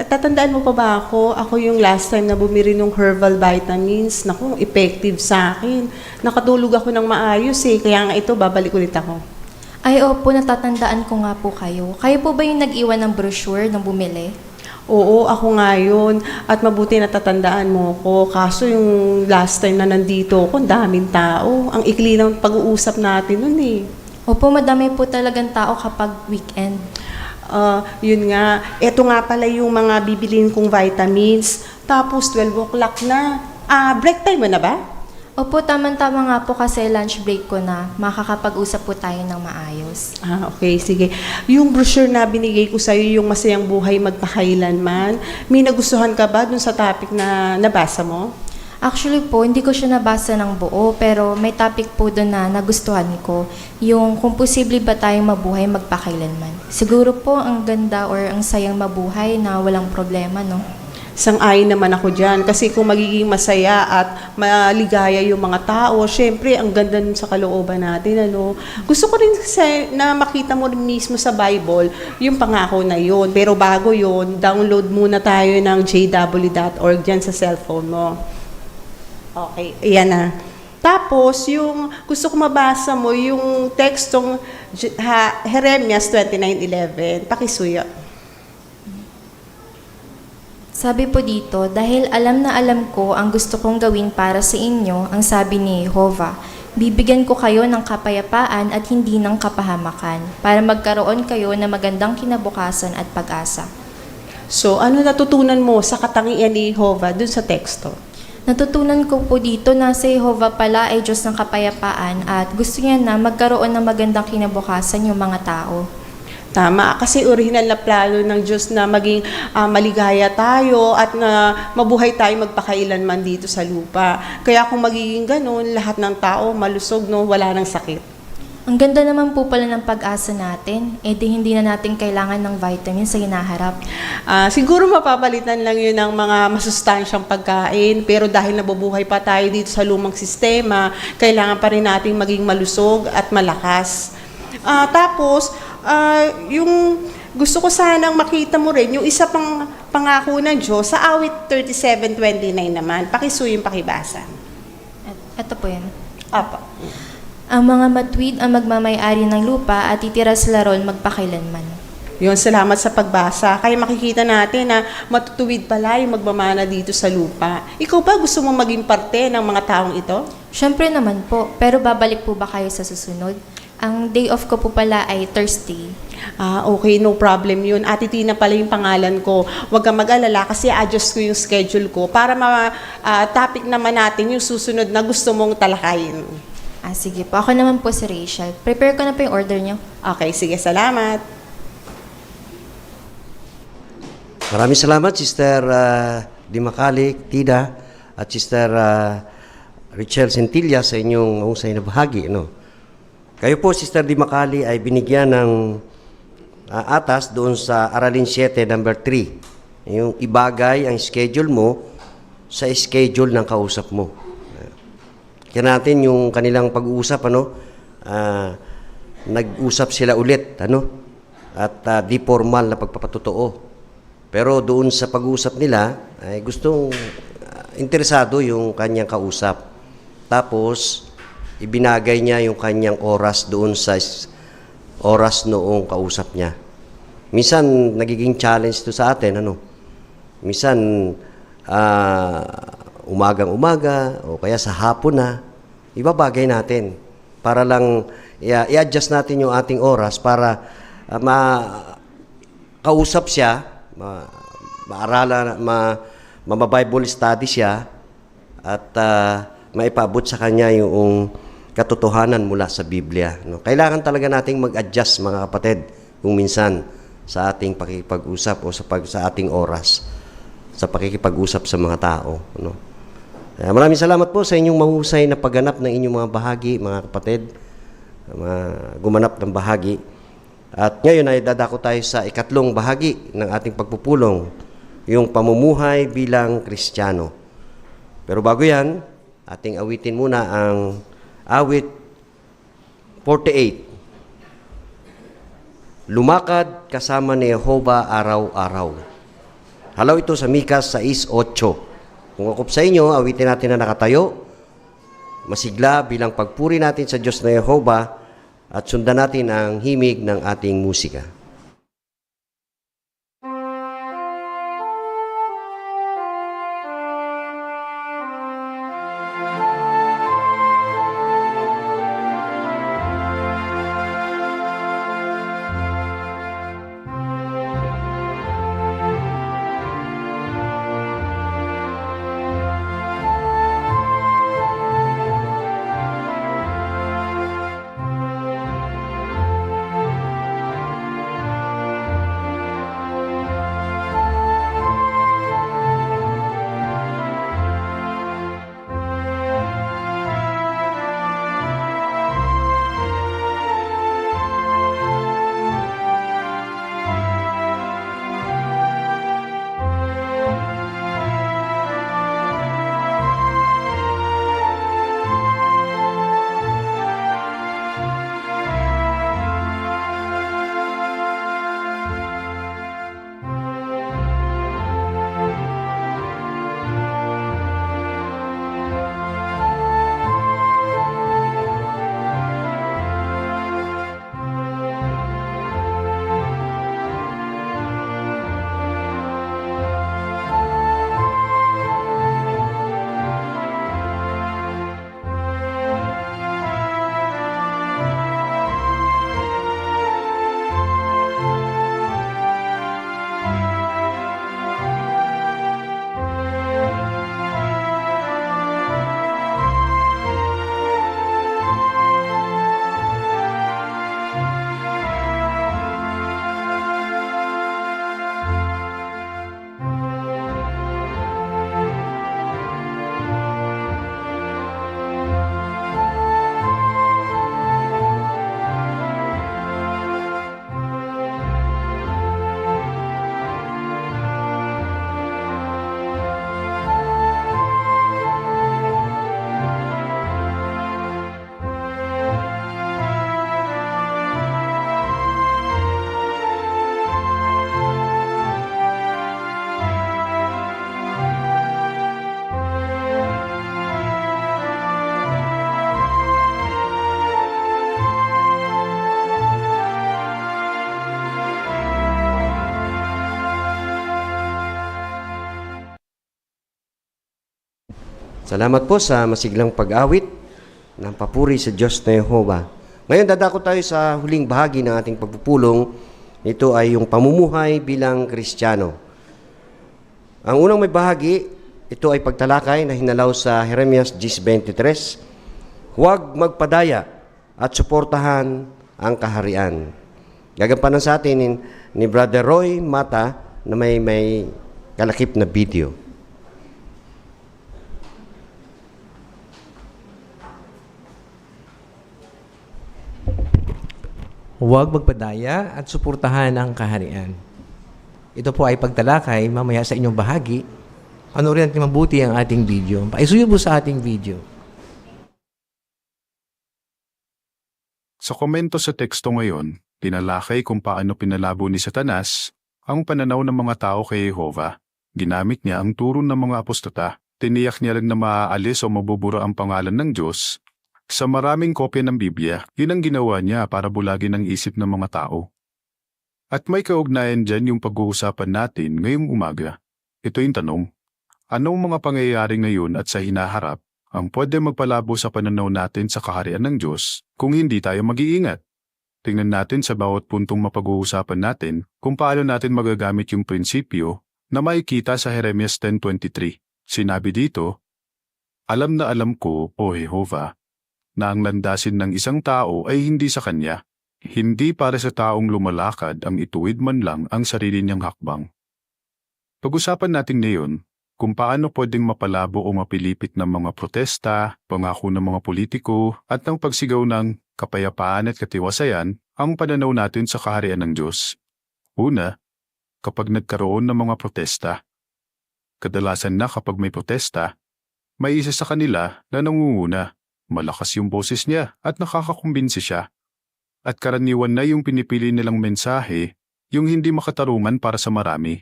tatandaan mo pa ba ako? Ako yung last time na bumili ng herbal vitamins. Naku, effective sa akin. Nakatulog ako ng maayos kaya nga ito, babalik ulit ako. Ay, opo, natatandaan ko nga po kayo. Kayo po ba yung nag-iwan ng brochure nang bumili? Oo, ako nga yun. At mabuti natatandaan mo ko. Kaso yung last time na nandito ako, ang daming tao. Ang ikli ng pag-uusap natin nun Opo, madami po talagang tao kapag weekend. Yun nga. Ito nga pala yung mga bibilin kong vitamins. Tapos 12 o'clock na. Break time mo na ba? Opo, tama-tama nga po kasi lunch break ko na. Makakapag-usap po tayo ng maayos. Okay, sige. Yung brochure na binigay ko sa'yo, yung Masayang Buhay Magpakailanman, may nagustuhan ka ba dun sa topic na nabasa mo? Actually po, hindi ko siya nabasa ng buo, pero may topic po doon na nagustuhan ko. Yung kung posible ba tayong mabuhay magpakailanman. Siguro po ang ganda or ang sayang mabuhay na walang problema, no? Sang-ayon naman ako dyan. Kasi kung magiging masaya at maligaya yung mga tao, syempre, ang ganda nun sa kalooban natin. Gusto ko rin na makita mo rin mismo sa Bible yung pangako na yun. Pero bago yun, download muna tayo ng jw.org dyan sa cellphone mo. Okay, ayan na. Tapos, yung gusto ko mabasa mo, yung tekstong Jeremias 29:11. Pakisuyo. Sabi po dito, dahil alam na alam ko ang gusto kong gawin para sa inyo, ang sabi ni Jehovah, bibigyan ko kayo ng kapayapaan at hindi ng kapahamakan, para magkaroon kayo ng magandang kinabukasan at pag-asa. So, ano natutunan mo sa katangian ni Jehovah dun sa teksto? Natutunan ko po dito na si Jehovah pala ay Diyos ng kapayapaan at gusto niya na magkaroon ng magandang kinabukasan yung mga tao. Tama, kasi original na plano ng Diyos na maging maligaya tayo at na mabuhay tayo magpakailanman dito sa lupa. Kaya kung magiging ganun, lahat ng tao malusog, wala ng sakit. Ang ganda naman po pala ng pag-asa natin, hindi na natin kailangan ng vitamins sa hinaharap. Siguro mapapalitan lang yun ng mga masustansyang pagkain, pero dahil nabubuhay pa tayo dito sa lumang sistema, kailangan pa rin natin maging malusog at malakas. Tapos, yung gusto ko sanang makita mo rin, yung isa pang pangako ng Diyos, sa awit 37:29 naman. Pakisuyo yung pakibasa. Ito po yan. Apa. Ang mga matuwid ang magmamayari ng lupa at titira sila roon magpakailanman. Yun, salamat sa pagbasa. Kaya makikita natin na matutuwid pala yung magmamana dito sa lupa. Ikaw ba gusto mong maging parte ng mga taong ito? Siyempre naman po, pero babalik po ba kayo sa susunod? Ang day off ko po pala ay Thursday. Okay, no problem yun. Ate Tina pala yung pangalan ko. Huwag kang mag-alala kasi adjust ko yung schedule ko para topic naman natin yung susunod na gusto mong talakayin. Sige po. Ako naman po si Rachel. Prepare ko na po yung order niyo. Okay, sige. Salamat. Maraming salamat, Sister Dimacali, Tida, at Sister Richelle Centilla sa inyong mahusay na bahagi. No? Kayo po, Sister Dimacali, ay binigyan ng atas doon sa Aralin 7, number 3. Yung ibagay ang schedule mo sa schedule ng kausap mo. Kaya natin yung kanilang pag-uusap, nag-usap sila ulit, at di formal na pagpapatotoo. Pero doon sa pag-uusap nila, ay gustong interesado yung kanyang kausap. Tapos, ibinagay niya yung kanyang oras doon sa oras noong kausap niya. Minsan, nagiging challenge to sa atin, Minsan, umagang-umaga o kaya sa hapon na, ibabagay natin para lang i-adjust natin yung ating oras para kausap siya, maaralan, ma-Bible study siya at maipabot sa kanya yung katotohanan mula sa Biblia. No? Kailangan talaga nating mag-adjust, mga kapatid, kung minsan sa ating pakikipag-usap o sa ating oras sa pakikipag-usap sa mga tao. No? Maraming salamat po sa inyong mahusay na pagganap ng inyong mga bahagi, mga kapatid, gumanap ng bahagi. At ngayon ay dadako tayo sa ikatlong bahagi ng ating pagpupulong, yung pamumuhay bilang Kristiyano. Pero bago yan, ating awitin muna ang awit 48. Lumakad kasama ni Jehovah araw-araw. Halaw ito sa Mikas 6:8. Kung akop sa inyo, awitin natin na nakatayo, masigla bilang pagpuri natin sa Diyos na Jehovah at sundan natin ang himig ng ating musika. Salamat po sa masiglang pag-awit ng papuri sa Diyos na Yehova. Ngayon, dadako tayo sa huling bahagi ng ating pagpupulong. Ito ay yung pamumuhay bilang Kristiyano. Ang unang may bahagi, ito ay pagtalakay na hinalaw sa Jeremias 10:23. Huwag magpadaya at suportahan ang kaharian. Gagampanan sa atin ni Brother Roy Mata na may kalakip na video. Huwag magpadaya at suportahan ang kaharian. Ito po ay pagtalakay mamaya sa inyong bahagi. Panoorin natin mabuti ang ating video. Paisuyo po sa ating video. Sa komento sa teksto ngayon, tinalakay kung paano pinalabo ni Satanas ang pananaw ng mga tao kay Jehova. Ginamit niya ang turo ng mga apostata. Tiniyak niya rin na maaalis o mabubura ang pangalan ng Diyos. Sa maraming kopya ng Biblia, yun ang ginawa niya para bulagin ang isip ng mga tao. At may kaugnayan dyan yung pag-uusapan natin ngayong umaga. Ito yung tanong, anong mga pangyayari ngayon at sa hinaharap ang pwede magpalabo sa pananaw natin sa kaharian ng Diyos kung hindi tayo mag-iingat? Tingnan natin sa bawat puntong mapag-uusapan natin kung paano natin magagamit yung prinsipyo na makikita sa Jeremias 10:23. Sinabi dito, alam na alam ko, O Jehova, na ang landasin ng isang tao ay hindi sa kanya, hindi para sa taong lumalakad ang ituwid man lang ang sarili niyang hakbang. Pag-usapan natin ngayon kung paano pwedeng mapalabo o mapilipit ng mga protesta, pangako ng mga politiko at ng pagsigaw ng kapayapaan at katiwasayan ang pananaw natin sa kaharian ng Diyos. Una, kapag nagkaroon ng mga protesta. Kadalasan na kapag may protesta, may isa sa kanila na nangunguna. Malakas yung boses niya at nakakakumbinsi siya. At karaniwan na yung pinipili nilang mensahe, yung hindi makatarungan para sa marami.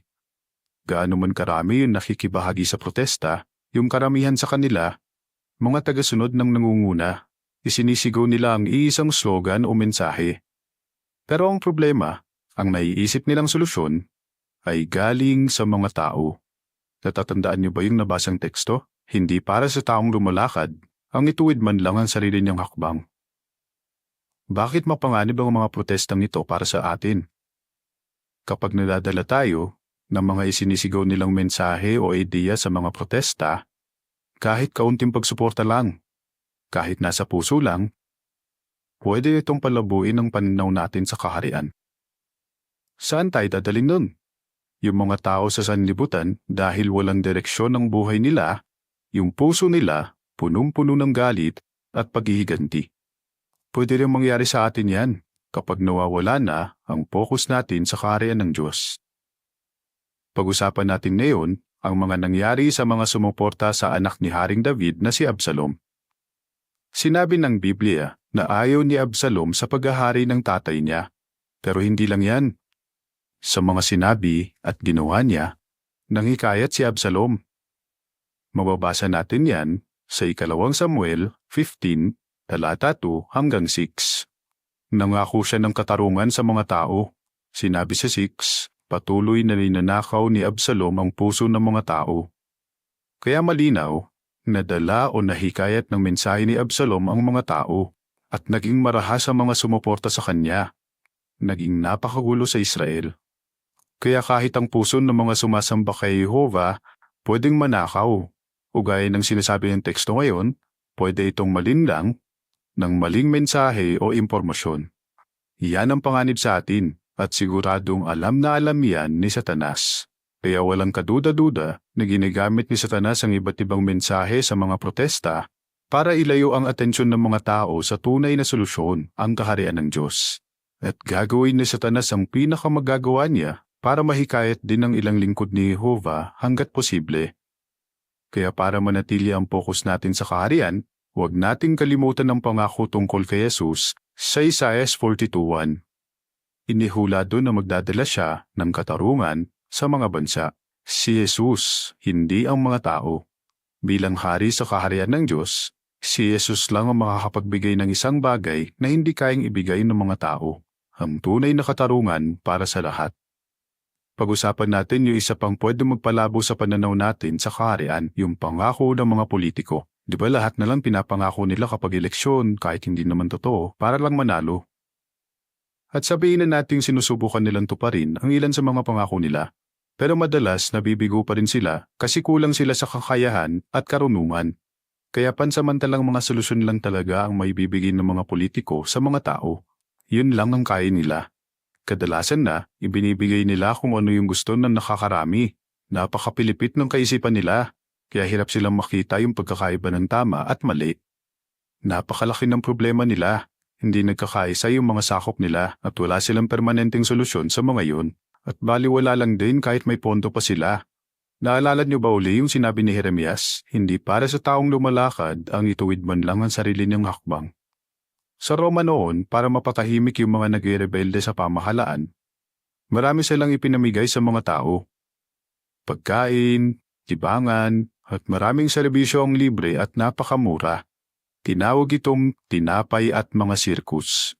Gaano man karami yung nakikibahagi sa protesta, yung karamihan sa kanila, mga tagasunod ng nangunguna, isinisigaw nila ang iisang slogan o mensahe. Pero ang problema, ang naiisip nilang solusyon, ay galing sa mga tao. Natatandaan niyo ba yung nabasang teksto? Hindi para sa taong lumalakad, ang ituwid man lang ang sarili niyang hakbang. Bakit mapanganib ang mga protestang ito para sa atin? Kapag nadadala tayo ng mga isinisigaw nilang mensahe o ideya sa mga protesta, kahit kaunting pagsuporta lang, kahit nasa puso lang, pwede itong palabuin ang pananaw natin sa kaharian. Saan tayo dadalhin nun? Yung mga tao sa sanlibutan dahil walang direksyon ng buhay nila, yung puso nila punong-puno ng galit at paghihiganti. Pwede rin mangyari sa atin yan kapag nawawala na ang focus natin sa kaharian ng Diyos. Pag-usapan natin ngayon ang mga nangyari sa mga sumuporta sa anak ni Haring David na si Absalom. Sinabi ng Biblia na ayaw ni Absalom sa paghahari ng tatay niya, pero hindi lang yan. Sa mga sinabi at ginawa niya, nanghikayat si Absalom. Mababasa natin yan sa 2 Samuel 15, talata 2 hanggang 6. Nangako siya ng katarungan sa mga tao. Sinabi sa 6, patuloy na ninanakaw ni Absalom ang puso ng mga tao. Kaya malinaw, nadala o nahikayat ng mensahe ni Absalom ang mga tao at naging marahas ang mga sumuporta sa kanya. Naging napakagulo sa Israel. Kaya kahit ang puso ng mga sumasamba kay Jehova, pwedeng manakaw. O gaya ng sinasabi ng teksto ngayon, pwede itong malinlang ng maling mensahe o impormasyon. Iyan ang panganib sa atin at siguradong alam na alam yan ni Satanas. Kaya walang kaduda-duda na ginagamit ni Satanas ang iba't ibang mensahe sa mga protesta para ilayo ang atensyon ng mga tao sa tunay na solusyon, ang kaharian ng Diyos. At gagawin ni Satanas ang pinakamagagawa niya para mahikayat din ang ilang lingkod ni Jehova hanggat posible. Kaya para manatili ang focus natin sa kaharian, huwag nating kalimutan ang pangako tungkol kay Jesus sa Isaiah 42:1. Inihula doon na magdadala siya ng katarungan sa mga bansa. Si Jesus, hindi ang mga tao. Bilang hari sa kaharian ng Diyos, si Jesus lang ang makakapagbigay ng isang bagay na hindi kayang ibigay ng mga tao, ang tunay na katarungan para sa lahat. Pag-usapan natin yung isa pang pwede magpalabo sa pananaw natin sa kaharian, yung pangako ng mga politiko. Di ba lahat na lang pinapangako nila kapag eleksyon kahit hindi naman totoo para lang manalo? At sabihin na nating sinusubukan nilang tuparin ang ilan sa mga pangako nila. Pero madalas nabibigo pa rin sila kasi kulang sila sa kakayahan at karunungan. Kaya pansamantalang mga solusyon lang talaga ang maibibigay ng mga politiko sa mga tao. Yun lang ang kaya nila. Kadalasan na, ibinibigay nila kung ano yung gusto ng nakakarami. Napakapilipit ng kaisipan nila, kaya hirap silang makita yung pagkakaiba ng tama at mali. Napakalaki ng problema nila, hindi nagkakaisa yung mga sakop nila at wala silang permanenteng solusyon sa mga yun. At baliwala lang din kahit may pondo pa sila. Naalala niyo ba uli yung sinabi ni Jeremias, hindi para sa taong lumalakad ang ituwid man lang ang sarili niyang hakbang. Sa Roma noon, para mapatahimik yung mga nagre-rebelde sa pamahalaan, marami silang ipinamigay sa mga tao. Pagkain, tibangan, at maraming serbisyo ang libre at napakamura. Tinawag itong tinapay at mga sirkus.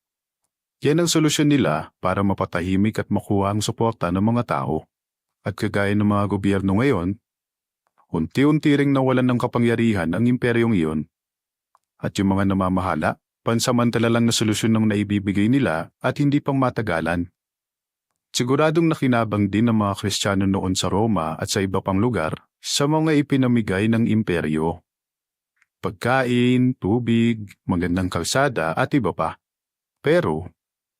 Yan ang solusyon nila para mapatahimik at makuha ang suporta ng mga tao. At kagaya ng mga gobyerno ngayon, unti-unti ring nawalan ng kapangyarihan ang imperyong iyon. At yung mga namamahala, pansamantala lang na solusyon ng naibibigay nila at hindi pang matagalan. Siguradong nakinabang din ng mga Kristiyano noon sa Roma at sa iba pang lugar sa mga ipinamigay ng imperyo. Pagkain, tubig, magandang kalsada at iba pa. Pero,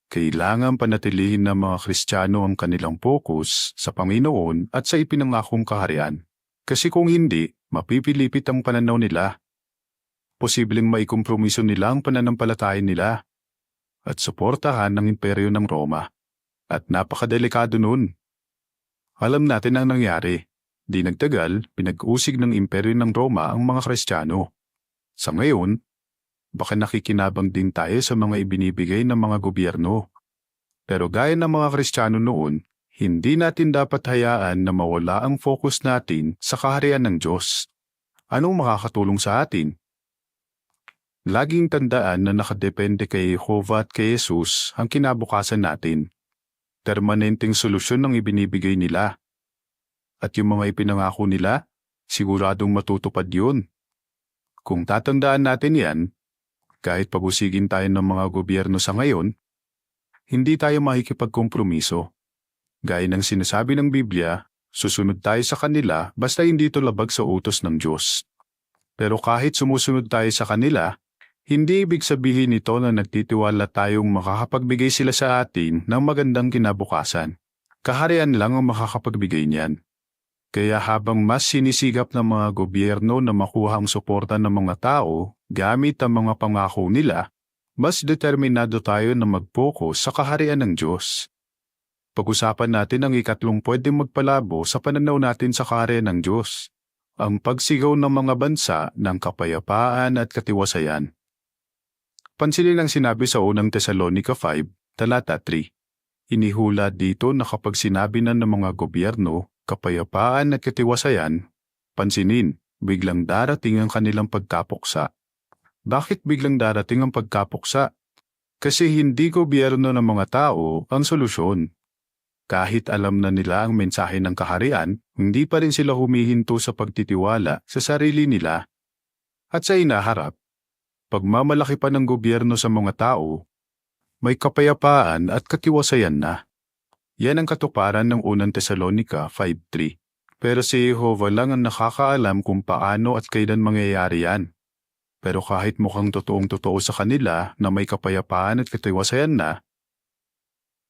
kailangan panatilihin ng mga Kristiyano ang kanilang focus sa Panginoon at sa ipinangakong kaharian. Kasi kung hindi, mapipilipit ang pananaw nila. Posibleng maikompromiso nila ang pananampalataya nila at suportahan ng imperyo ng Roma. At napakadelikado nun. Alam natin ang nangyari. Di nagtagal, pinag-usig ng imperyo ng Roma ang mga Kristiyano. Sa ngayon, baka nakikinabang din tayo sa mga ibinibigay ng mga gobyerno. Pero gaya ng mga Kristiyano noon, hindi natin dapat hayaan na mawala ang focus natin sa kaharian ng Diyos. Anong makakatulong sa atin? Laging tandaan na nakadepende kay Jehovah at kay Jesus ang kinabukasan natin. Permanenteng solusyon ang ibinibigay nila. At yung mga ipinangako nila, siguradong matutupad yun. Kung tatandaan natin yan, kahit pagusigin tayo ng mga gobyerno sa ngayon, hindi tayo makikipagkompromiso. Gaya ng sinasabi ng Biblia, susunod tayo sa kanila basta hindi ito labag sa utos ng Diyos. Pero kahit sumusunod tayo sa kanila, hindi ibig sabihin nito na nagtitiwala tayong makakapagbigay sila sa atin ng magandang kinabukasan. Kaharian lang ang makakapagbigay niyan. Kaya habang mas sinisigap ng mga gobyerno na makuha ang suporta ng mga tao gamit ang mga pangako nila, mas determinado tayo na mag-focus sa kaharian ng Diyos. Pag-usapan natin ang ikatlong pwedeng magpalabo sa pananaw natin sa kaharian ng Diyos, ang pagsigaw ng mga bansa ng kapayapaan at katiwasayan. Pansinin ang sinabi sa unang Tesalonica 5, talata 3. Inihula dito na kapag sinabi na ng mga gobyerno, kapayapaan at katiwasayan, pansinin, biglang darating ang kanilang pagkapuksa. Bakit biglang darating ang pagkapuksa? Kasi hindi gobyerno ng mga tao ang solusyon. Kahit alam na nila ang mensahe ng kaharian, hindi pa rin sila humihinto sa pagtitiwala sa sarili nila. At sa inaharap, pagmamalaki pa ng gobyerno sa mga tao, may kapayapaan at katiwasayan na. Yan ang katuparan ng unang Tesalonica 5:3. Pero si Jehovah lang ang nakakaalam kung paano at kailan mangyayari yan. Pero kahit mukhang totoong-totoo sa kanila na may kapayapaan at katiwasayan na,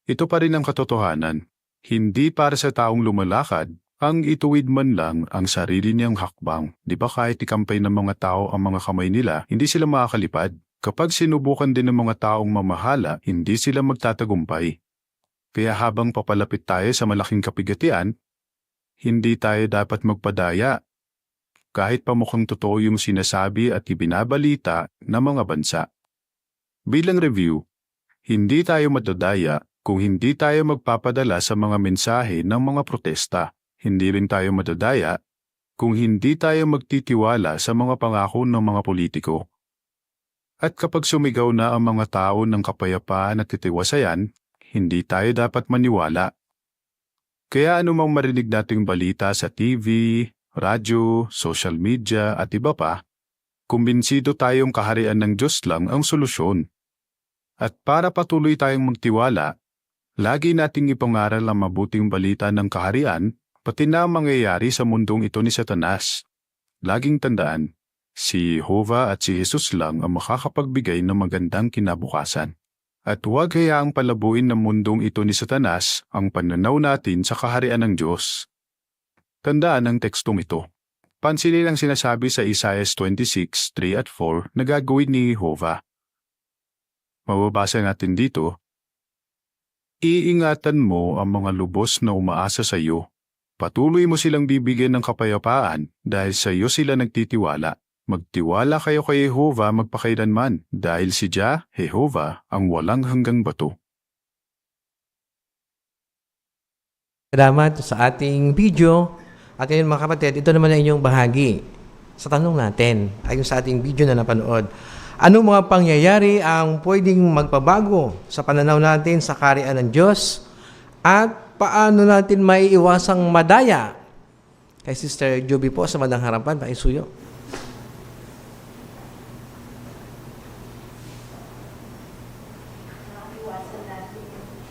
ito pa rin ang katotohanan. Hindi para sa taong lumalakad, ang ituwid man lang ang sarili niyang hakbang. Di ba kahit ikampay ng mga tao ang mga kamay nila, hindi sila makakalipad. Kapag sinubukan din ng mga taong mamahala, hindi sila magtatagumpay. Kaya habang papalapit tayo sa malaking kapigatian, hindi tayo dapat magpadaya. Kahit pa mukhang totoo yung sinasabi at ibinabalita ng mga bansa. Bilang review, hindi tayo madadaya kung hindi tayo magpapadala sa mga mensahe ng mga protesta. Hindi rin tayo madadaya kung hindi tayo magtitiwala sa mga pangako ng mga politiko. At kapag sumigaw na ang mga tao ng kapayapaan at katiwasayan, hindi tayo dapat maniwala. Kaya anumang marinig nating balita sa TV, radyo, social media at iba pa, kumbinsido tayong kaharian ng Diyos lang ang solusyon. At para patuloy tayong magtiwala, lagi nating ipangaral ang mabuting balita ng kaharian, pati na ang mangyayari sa mundong ito ni Satanas. Laging tandaan, si Jehovah at si Jesus lang ang makakapagbigay ng magandang kinabukasan. At huwag hayaang palabuin ng mundong ito ni Satanas ang pananaw natin sa kaharian ng Diyos. Tandaan ang tekstong ito. Pansinin ang sinasabi sa Isaiah 26:3 at 4 na gagawin ni Jehovah. Mababasa natin dito, iingatan mo ang mga lubos na umaasa sa iyo. Patuloy mo silang bibigyan ng kapayapaan dahil sa iyo sila nagtitiwala. Magtiwala kayo kay Jehovah magpakailanman dahil si Jehovah ang walang hanggang bato. Salamat sa ating video. At ngayon mga kapatid, ito naman ang inyong bahagi sa tanong natin ayon sa ating video na napanood. Anong mga pangyayari ang pwedeng magpabago sa pananaw natin sa kaharian ng Diyos at paano natin maiiwasang madaya? Kay Sister Joby po sa bandang harapan, paisuyo.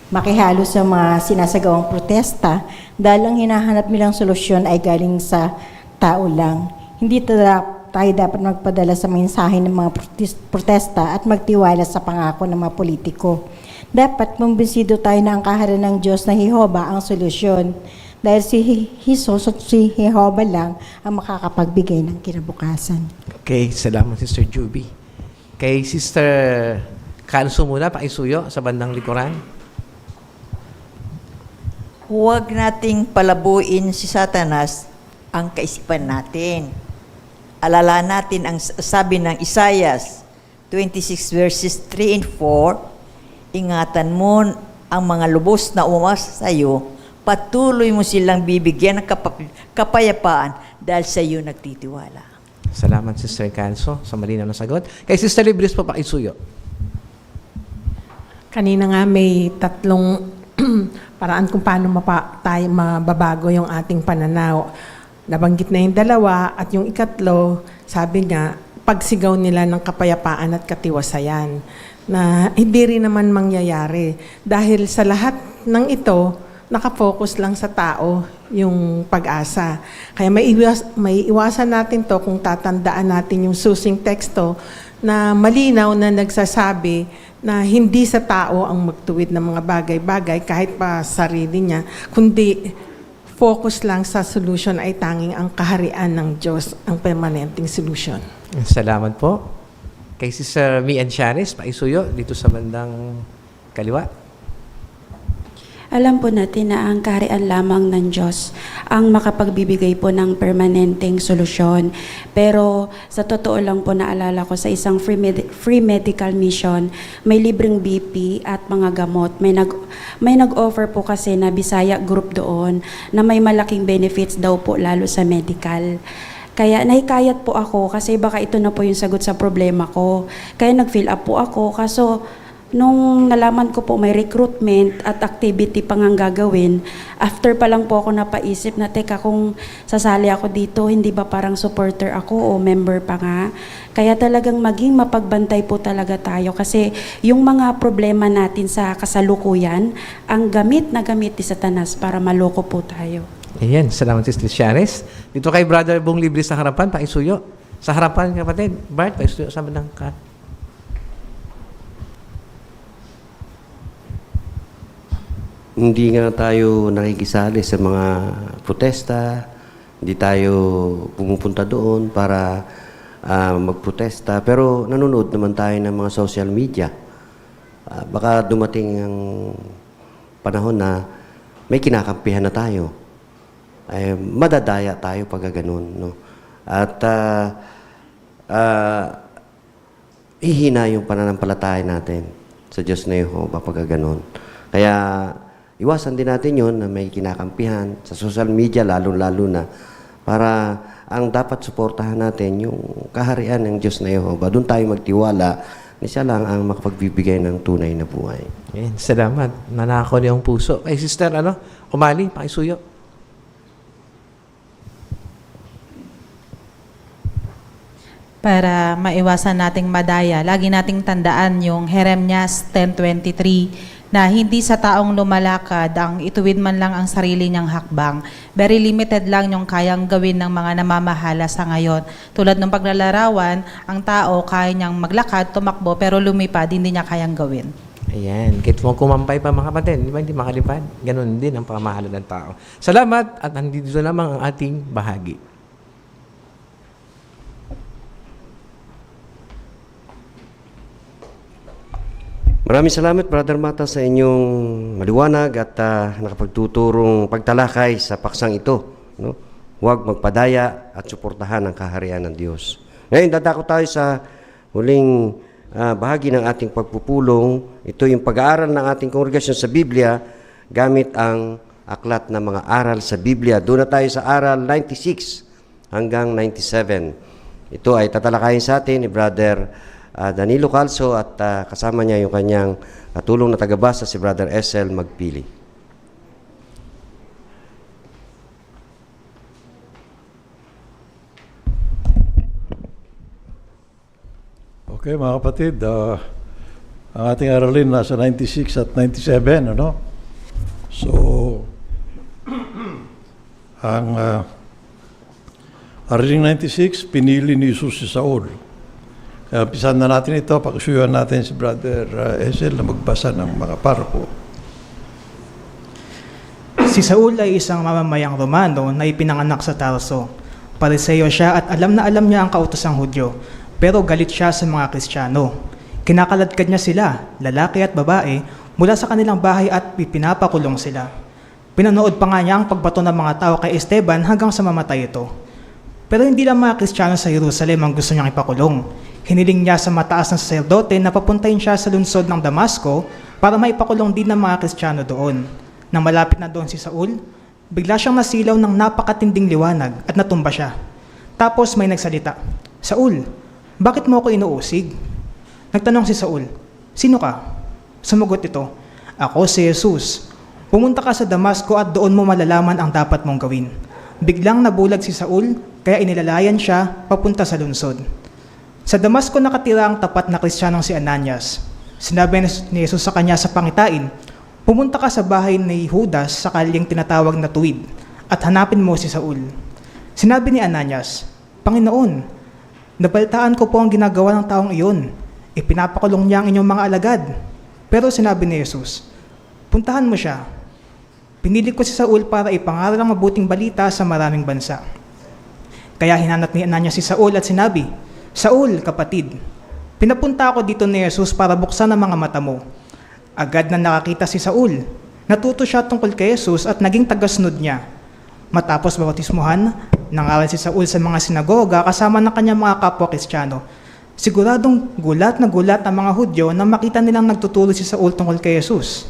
Makihalo sa mga sinasagawang protesta dahil ang hinahanap nilang solusyon ay galing sa tao lang. Hindi tayo dapat magpadala sa mensahe ng mga protesta at magtiwala sa pangako ng mga politiko. Dapat kumbinsido tayo na ang kaharian ng Diyos na Jehovah ang solusyon dahil si Jesus at si Jehovah lang ang makakapagbigay ng kinabukasan. Okay, salamat Sister Joby. Kay Sister Canso muna, paisuyo sa bandang likuran. Huwag nating palabuin si Satanas ang kaisipan natin. Alala natin ang sabi ng Isaiah 26 verses 3 and 4, ingatan mo ang mga lubos na umas sa iyo, patuloy mo silang bibigyan ng kapayapaan dahil sa iyo nagtitiwala. Salamat Sister Canso sa malinaw na sagot. Kay Sister Libres po, paisuyo. Kanina nga may tatlong paraan kung paano tayo mababago yung ating pananaw. Nabanggit na yung dalawa at yung ikatlo, sabi nga, pagsigaw nila ng kapayapaan at katiwasayan na hindi rin naman mangyayari. Dahil sa lahat ng ito, nakafocus lang sa tao yung pag-asa. Kaya may iwasan natin to kung tatandaan natin yung susing teksto na malinaw na nagsasabi na hindi sa tao ang magtuwid ng mga bagay-bagay kahit pa sarili niya, kundi focus lang sa solution ay tanging ang kaharian ng Diyos ang permanenteng solution. Salamat po. Kay Sister Mian Charis, paisuyo dito sa bandang kaliwa. Alam po natin na ang kaharian lamang ng Diyos ang makapagbibigay po ng permanenteng solusyon. Pero sa totoo lang po naalala ko sa isang free medical mission, may libreng BP at mga gamot. May nag-offer po kasi na Bisaya group doon na may malaking benefits daw po lalo sa medical. Kaya nahikayat po ako kasi baka ito na po yung sagot sa problema ko. Kaya nag-fill up po ako. Kaso nung nalaman ko po may recruitment at activity pang ang gagawin, after pa lang po ako napaisip na, teka, kung sasali ako dito, hindi ba parang supporter ako o member pa nga? Kaya talagang maging mapagbantay po talaga tayo kasi yung mga problema natin sa kasalukuyan, ang gamit na gamit ni Satanas para maloko po tayo. Ayan, salamat Sister Charis. Dito kay Brother Bong Libre sa harapan, paisuyo. Sa harapan, kapatid. Bart, paisuyo sa bandang ka. Hindi nga tayo nakikisali sa mga protesta, hindi tayo pumupunta doon para magprotesta, pero nanonood naman tayo ng mga social media. Baka dumating ang panahon na may kinakampihan na tayo. Madadaya tayo pag gano'n. No? At ihina yung pananampalataya natin sa Diyos na Jehovah pag gano'n. Kaya iwasan din natin yun na may kinakampihan sa social media, lalo-lalo na para ang dapat suportahan natin yung kaharian ng Diyos na Jehovah. Doon tayo magtiwala Siya lang ang makapagbibigay ng tunay na buhay. Ayan, salamat. Nanako niyo ang puso. Ay, sister, umali, pakisuyo. Para maiwasan nating madaya, lagi nating tandaan yung Jeremias 10:23 na hindi sa taong lumalakad ang ituwid man lang ang sarili niyang hakbang. Very limited lang yung kayang gawin ng mga namamahala sa ngayon. Tulad ng paglalarawan, ang tao kaya niyang maglakad, tumakbo, pero lumipad, hindi niya kayang gawin. Ayan, kahit mo kumampay pa mga kapatid, di ba hindi makalipad? Ganon din ang pamahala ng tao. Salamat at nandito lamang ang ating bahagi. Maraming salamat, Brother Mata, sa inyong maliwanag at nakapagtuturong pagtalakay sa paksang ito. No? Huwag magpadaya at suportahan ang kaharian ng Diyos. Ngayon, dadako tayo sa huling bahagi ng ating pagpupulong. Ito yung pag-aaral ng ating kongregasyon sa Biblia gamit ang aklat ng mga aral sa Biblia. Doon na tayo sa aral 96 hanggang 97. Ito ay tatalakayin sa atin ni Brother Danilo Calso at kasama niya yung kanyang tulong na tagabasa si Brother SL Magpili. Okay mga kapatid, ang ating aralin nasa 96 at 97, ano? So, ang aralin 96, pinili ni Jesus si Saul. Kaya pisan na natin ito, pakisuyuan natin si Brother Esel na magbasa ng mga paroko. Si Saul ay isang mamamayang Romano na ipinanganak sa Tarso. Pariseo siya at alam na alam niya ang kautosang Hudyo, pero galit siya sa mga Kristiyano. Kinakaladkad niya sila, lalaki at babae, mula sa kanilang bahay at pinapakulong sila. Pinanood pa nga niya ang pagbato ng mga tao kay Esteban hanggang sa mamatay ito. Pero hindi lang mga Kristiyano sa Jerusalem ang gusto niyang ipakulong. Hiniling niya sa mataas na saserdote na papuntahin siya sa lungsod ng Damasco para maipakulong din ng mga Kristiyano doon. Nang malapit na doon si Saul, bigla siyang nasilaw ng napakatinding liwanag at natumba siya. Tapos may nagsalita, "Saul, bakit mo ako inuusig?" Nagtanong si Saul, "Sino ka?" Sumagot ito, "Ako si Jesus. Pumunta ka sa Damasco at doon mo malalaman ang dapat mong gawin." Biglang nabulag si Saul, kaya inilalayan siya papunta sa lungsod. Sa Damasco nakatira ang tapat na Kristiyanong si Ananias. Sinabi ni Jesus sa kanya sa pangitain, "Pumunta ka sa bahay ni Judas sa kalyeng tinatawag na Tuwid at hanapin mo si Saul." Sinabi ni Ananias, "Panginoon, nabaltaan ko po ang ginagawa ng taong iyon. Ipinapakulong niya ang inyong mga alagad." Pero sinabi ni Jesus, "Puntahan mo siya. Pinili ko si Saul para ipangaral ang mabuting balita sa maraming bansa." Kaya hinanap ni Ananias si Saul at sinabi, "Saul, kapatid, pinapunta ako dito ni Jesus para buksan ang mga mata mo." Agad na nakakita si Saul. Natuto siya tungkol kay Jesus at naging tagasunod niya. Matapos bautismuhan, nangaral si Saul sa mga sinagoga kasama ng kanyang mga kapwa Kristiyano. Siguradong gulat na gulat ang mga Hudyo na makita nilang nagtuturo si Saul tungkol kay Jesus.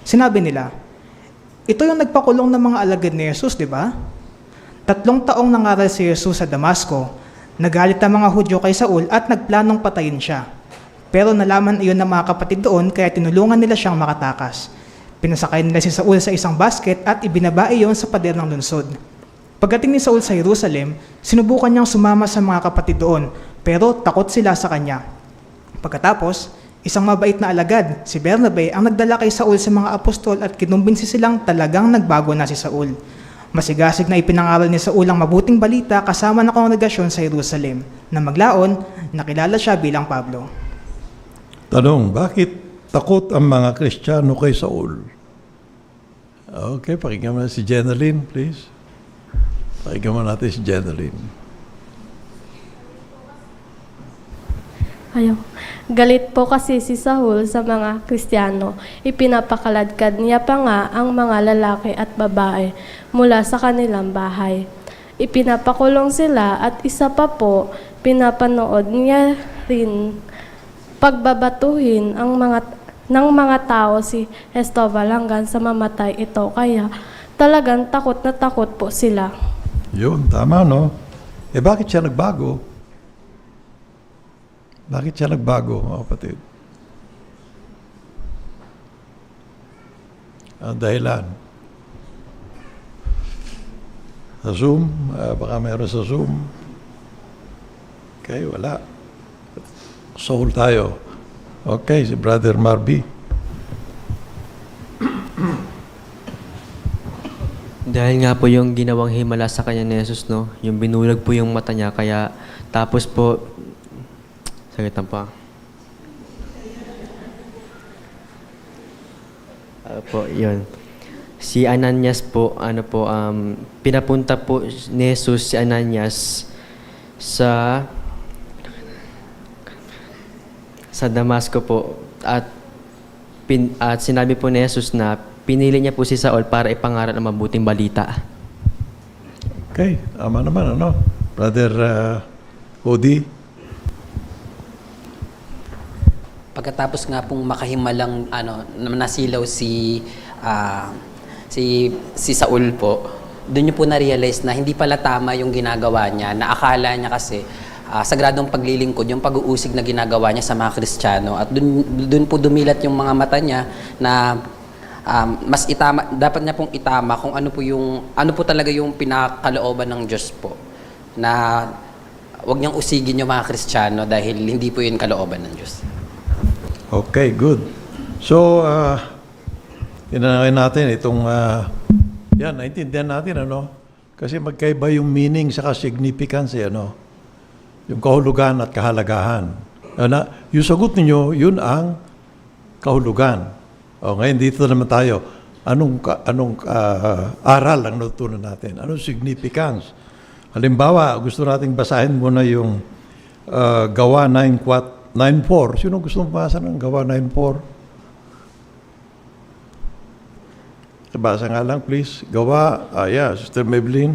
Sinabi nila, "Ito yung nagpakulong ng mga alagad ni Jesus, di ba?" 3 taong nangaral si Jesus sa Damasco. Nagalit ang mga Hudyo kay Saul at nagplanong patayin siya. Pero nalaman iyon ng mga kapatid doon kaya tinulungan nila siyang makatakas. Pinasakay nila si Saul sa isang basket at ibinaba iyon sa pader ng lungsod. Pagdating ni Saul sa Jerusalem, sinubukan niyang sumama sa mga kapatid doon, pero takot sila sa kanya. Pagkatapos, isang mabait na alagad, si Bernabe, ang nagdala kay Saul sa mga apostol at kinumbinsi silang talagang nagbago na si Saul. Masigasig na ipinangaral ni Saul ang mabuting balita kasama ng kongregasyon sa Jerusalem. Na maglaon, nakilala siya bilang Pablo. Tanong, bakit takot ang mga Kristiyano kay Saul? Okay, pakinggan mo si Jeneline, please. Pakinggan mo natin si Jeneline. Ayaw. Galit po kasi si Saul sa mga Kristiyano. Ipinapakaladkad niya pa nga ang mga lalaki at babae mula sa kanilang bahay. Ipinapakulong sila at isa pa po, pinapanood niya rin pagbabatuhin ng mga tao si Estobal hanggang sa mamatay ito. Kaya talagang takot na takot po sila. Yun, tama no? Bakit siya nagbago? Bakit siya nagbago, mga kapatid? Ang dahilan. Sa Zoom, baka meron sa Zoom. Okay, wala. Soul tayo. Okay, si Brother Marby. Dahil nga po yung ginawang himala sa kanya ni Jesus, no? Yung binulag po yung mata niya, kaya tapos po, sagitan pa. Po, yun. Si Ananias po, pinapunta po ni Jesus si Ananias sa Damasco po, at sinabi po ni Jesus na pinili niya po si Saul para ipangaral ang mabuting balita. Okay, tama naman, ano? Brother Odi? Pagkatapos nga pong makahimalang nasilaw si Saul po, doon niyo po na-realize na hindi pala tama yung ginagawa niya, na akala niya kasi sagradong paglilingkod, yung pag-uusig na ginagawa niya sa mga Kristiyano. At doon po dumilat yung mga mata niya na mas itama, dapat niya pong itama kung ano po talaga yung pinakalooban ng Diyos po. Na wag niyang usigin yung mga Kristiyano dahil hindi po yun kalooban ng Diyos. Okay, good. So, tinanawin natin itong, naintindihan natin, ano? Kasi magkaiba yung meaning sa significance, ano? Yung kahulugan at kahalagahan. Yung sagot ninyo, yun ang kahulugan. Ngayon dito naman tayo. Anong aral ang natutunan natin? Anong significance? Halimbawa, gusto nating basahin muna yung Gawa 9:4. Sino gusto mabasa ng Gawa 9:4? Basa nga lang, please. Gawa, Sister Maybelline.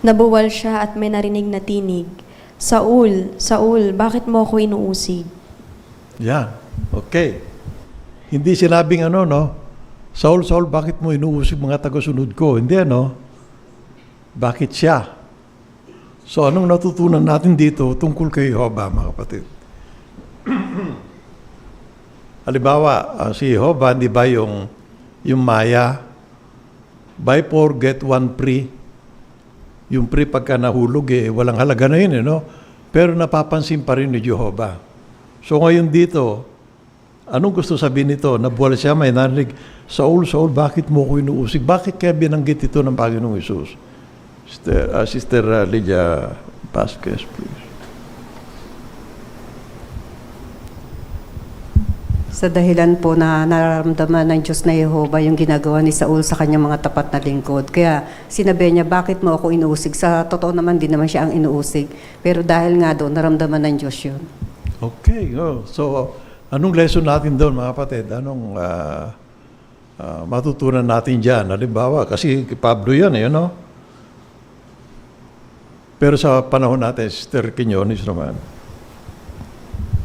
Nabuwal siya at may narinig na tinig. Saul, Saul, bakit mo ako inuusig? Yan. Okay. Hindi sinabing Saul, Saul, bakit mo inuusig mga tagasunod ko? Hindi, Bakit siya? So, anong natutunan natin dito tungkol kay Jehovah, mga kapatid? Halimbawa, si Jehovah, di ba yung Maya, buy 4, get 1 free. Yung free pagka nahulog, walang halaga na yun, Pero napapansin pa rin ni Jehovah. So ngayon dito, anong gusto sabihin nito? Nabuwal siya, may narinig, Saul, Saul, bakit mo ko inuusig? Bakit kaya binanggit ito ng Panginoong Hesus? Sister Lydia Vasquez, please. Sa dahilan po na nararamdaman ng Diyos na Jehovah yung ginagawa ni Saul sa kanyang mga tapat na lingkod. Kaya sinabi niya, bakit mo ako inuusig? Sa totoo naman, di naman siya ang inuusig. Pero dahil nga doon, naramdaman ng Diyos yun. Okay. So, anong lesson natin doon, mga kapatid? Anong matutunan natin dyan? Halimbawa, kasi Pablo yan, Pero sa panahon natin, Sister Quiñones naman.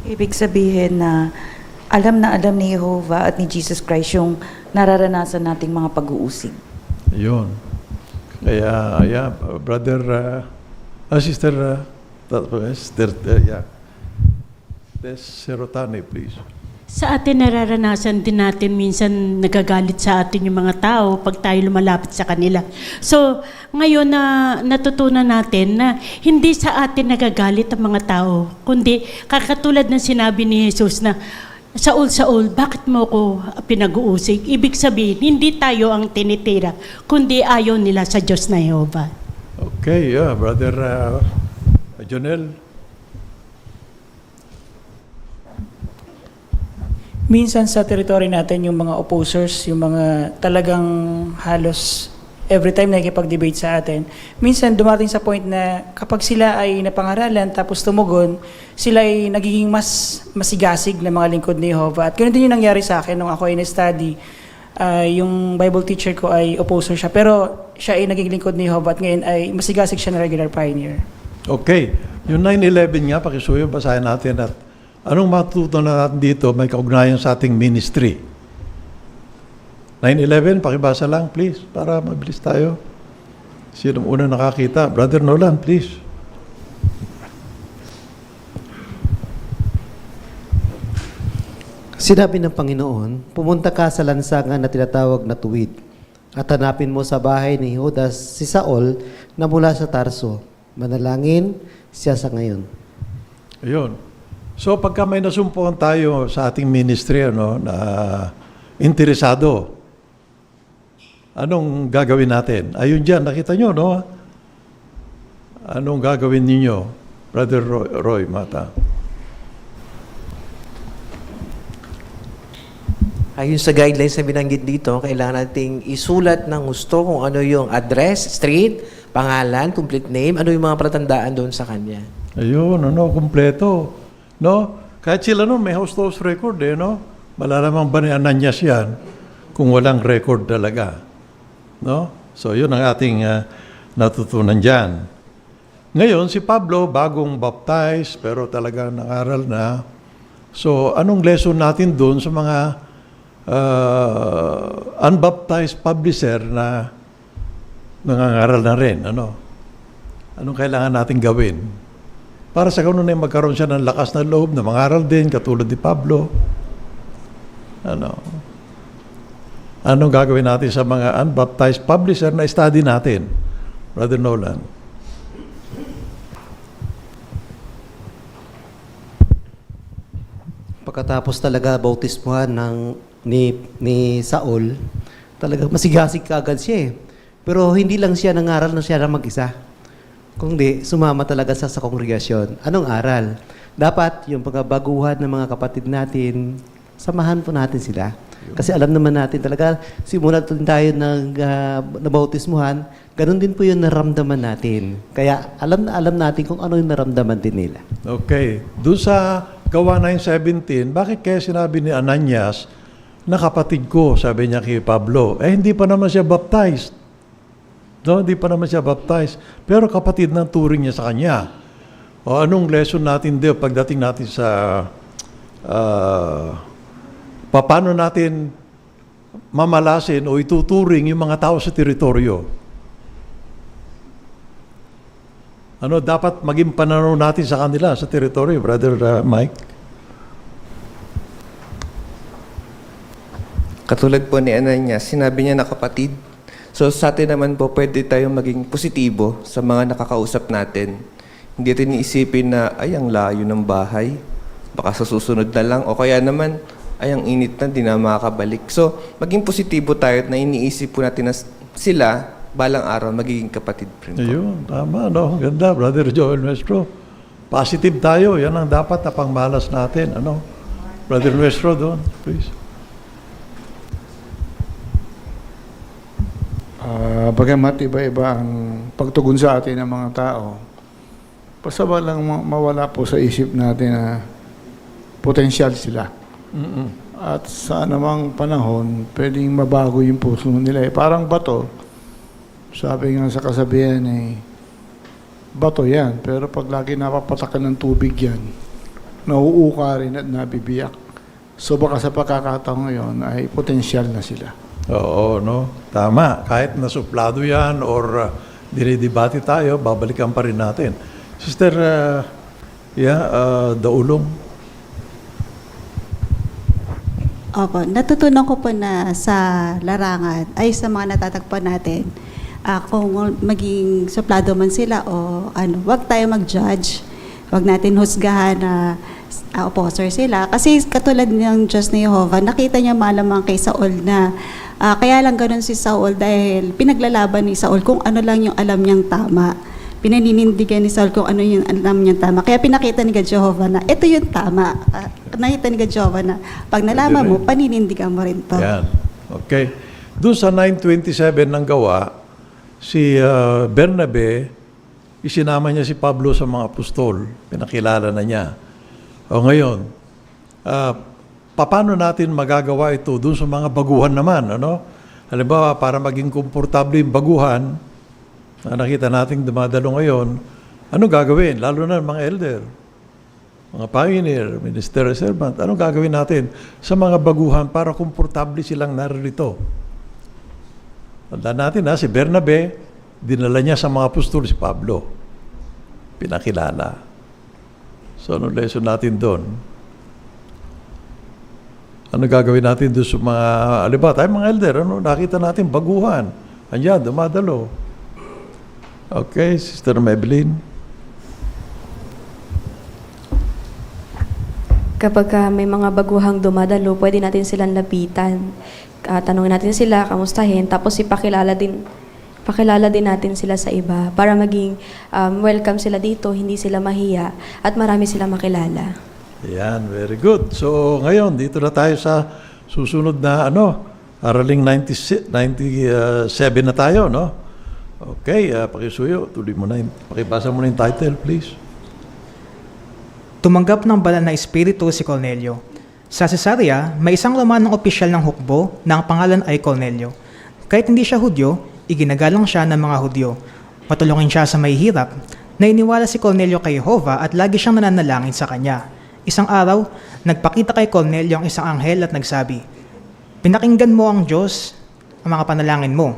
Ibig sabihin na alam ni Jehovah at ni Jesus Christ yung nararanasan nating mga pag-uusig. Yun. Kaya, Brother, Sister, Serotane, please. Sa atin nararanasan din natin minsan nagagalit sa atin yung mga tao pag tayo lumalapit sa kanila. So, ngayon na natutunan natin na hindi sa atin nagagalit ang mga tao, kundi kakatulad ng sinabi ni Jesus na, Saul, Saul, bakit mo ko pinag-uusig? Ibig sabihin, hindi tayo ang tinitira, kundi ayaw nila sa Diyos na Jehovah. Okay, Brother Jonel. Minsan sa territory natin, yung mga opposers, yung mga talagang halos every time nakikipag-debate sa atin, minsan dumating sa point na kapag sila ay napangaralan tapos tumugon, sila ay nagiging mas masigasig na mga lingkod ni Jehovah. At ganoon din yung nangyari sa akin nung ako ay na-study. Yung Bible teacher ko ay opposer siya, pero siya ay naging lingkod ni Jehovah at ngayon ay masigasig siya na regular pioneer. Okay. Yung 9/11 nga, pakisuyo, basahin natin at anong matutunan natin dito may kaugnayan sa ating ministry? 9/11, pakibasa lang please para mabilis tayo. Sino una nakakita? Brother Nolan, please. Sinabi ng Panginoon, pumunta ka sa lansangan na tinatawag na tuwid at hanapin mo sa bahay ni Judas si Saul na mula sa Tarso. Manalangin siya sa ngayon. Ayun. So pagka may nasumpuan tayo sa ating ministry na interesado, anong gagawin natin? Ayun dyan, nakita nyo, no? Anong gagawin ninyo? Brother Roy Mata. Ayon sa guidelines na binanggit dito, kailangan nating isulat ng gusto kung ano yung address, street, pangalan, complete name, ano yung mga palatandaan doon sa kanya. Ayun, kumpleto. No? Kahit sila may house-to-house record, no? Malalaman ba ni Ananias yan kung walang record talaga? No? So, yun ang ating natutunan dyan. Ngayon, si Pablo, bagong baptize, pero talaga nangaral na. So, anong lesson natin doon sa mga unbaptized publisher na nangangaral na rin? Anong kailangan natin gawin? Para sa ganun ay magkaroon siya ng lakas na loob na mangaral din, katulad ni Pablo. Anong gagawin natin sa mga unbaptized publisher na study natin? Brother Nolan. Pagkatapos talaga bautismuhan ni Saul, talaga masigasig kaagad siya eh. Pero hindi lang siya nangaral na siya na mag-isa. Kundi sumama talaga sa kongregasyon. Anong aral? Dapat yung mga baguhan ng mga kapatid natin, samahan po natin sila. Kasi alam naman natin talaga, simula tayo nabautismuhan, ganun din po yung naramdaman natin. Kaya alam natin kung ano yung naramdaman din nila. Okay. Doon sa Gawa 9:17, bakit kaya sinabi ni Ananias na kapatid ko, sabi niya kay Pablo, hindi pa naman siya baptized. No, hindi pa naman siya baptized. Pero kapatid ng turing niya sa kanya. O anong lesson natin doon pagdating natin sa paano natin mamalasin o ituturing yung mga tao sa teritoryo? Dapat maging pananaw natin sa kanila sa teritoryo, Brother Mike? Katulad po ni Ananias, sinabi niya na kapatid. So sa atin naman po, pwede tayong maging positibo sa mga nakakausap natin. Hindi rin iisipin na, ay, ang layo ng bahay. Baka sa susunod na lang. O kaya naman, ay, ang init na, di na makakabalik. So, maging positibo tayo na iniisip po natin na sila, balang araw, magiging kapatid rin po. Ayun, tama, Ganda, Brother Joel Nuestro. Positive tayo. Yan ang dapat na pangmalas natin. Brother Nuestro doon, please. Bagamat iba-iba ang pagtugon sa atin ng mga tao, pasaba lang mawala po sa isip natin na potensyal sila. At sa anumang panahon, pwedeng mabago yung puso nila. Parang bato. Sabi nga sa kasabihan bato yan. Pero pag lagi napapatakan ng tubig yan, nauuka rin at nabibiyak. So baka sa pagkakataon ngayon ay potensyal na sila. Oo, tama. Kahit nasuplado yan or dinidebate tayo, babalikan pa rin natin. Sister, Daulong. Opo, natutunan ko po na sa larangan, ay sa mga natatagpuan natin, kung maging suplado man sila o wag tayo mag-judge. Wag natin husgahan na opposer sila. Kasi katulad ng Diyos ni Jehovah, nakita niya malamang kay Saul na kaya lang ganun si Saul dahil pinaglalaban ni Saul kung ano lang yung alam niyang tama. Pinaninindigan ni Saul kung ano yung alam niyang tama. Kaya pinakita ni God Jehovah na ito yung tama. Nakita ni God Jehovah na pag nalaman mo, paninindigan mo rin to. Yan. Okay. Doon sa 9:27 ng Gawa, si Bernabe, isinama niya si Pablo sa mga apostol. Pinakilala na niya. O ngayon, paano natin magagawa ito doon sa mga baguhan naman? Halimbawa, para maging komportable yung baguhan, na nakita natin dumadalo ngayon, ano gagawin? Lalo na mga elder, mga pioneer, minister, servant, ano gagawin natin sa mga baguhan para komportable silang naririto? Tandaan natin si Bernabe, dinala niya sa mga apostol si Pablo. Pinakilala. So, ano lesson natin doon? Ano gagawin natin doon sa mga, aliba, tayo mga elder, ano, nakita natin baguhan. Andiyan, dumadalo. Okay, Sister Maybelline. Kapag may mga baguhang dumadalo, pwede natin silang lapitan. Tanungin natin sila, kamustahin, tapos pakilala din natin sila sa iba para maging welcome sila dito, hindi sila mahiya, at marami sila makilala. Yan, very good. So, ngayon, dito na tayo sa susunod na, araling 97 na tayo, no? Okay, pakisuyo, tuloy mo na, pakibasa mo na yung title, please. Tumanggap ng banal na espiritu si Cornelio. Sa Cesarea, may isang Romanong opisyal ng hukbo na ang pangalan ay Cornelio. Kahit hindi siya Hudyo, iginagalang siya ng mga Hudyo. Matulungin siya sa may hirap. Nainiwala si Cornelio kay Jehovah at lagi siyang nananalangin sa kanya. Isang araw, nagpakita kay Cornelio ang isang anghel at nagsabi, "Pinakinggan mo ang Diyos, ang mga panalangin mo.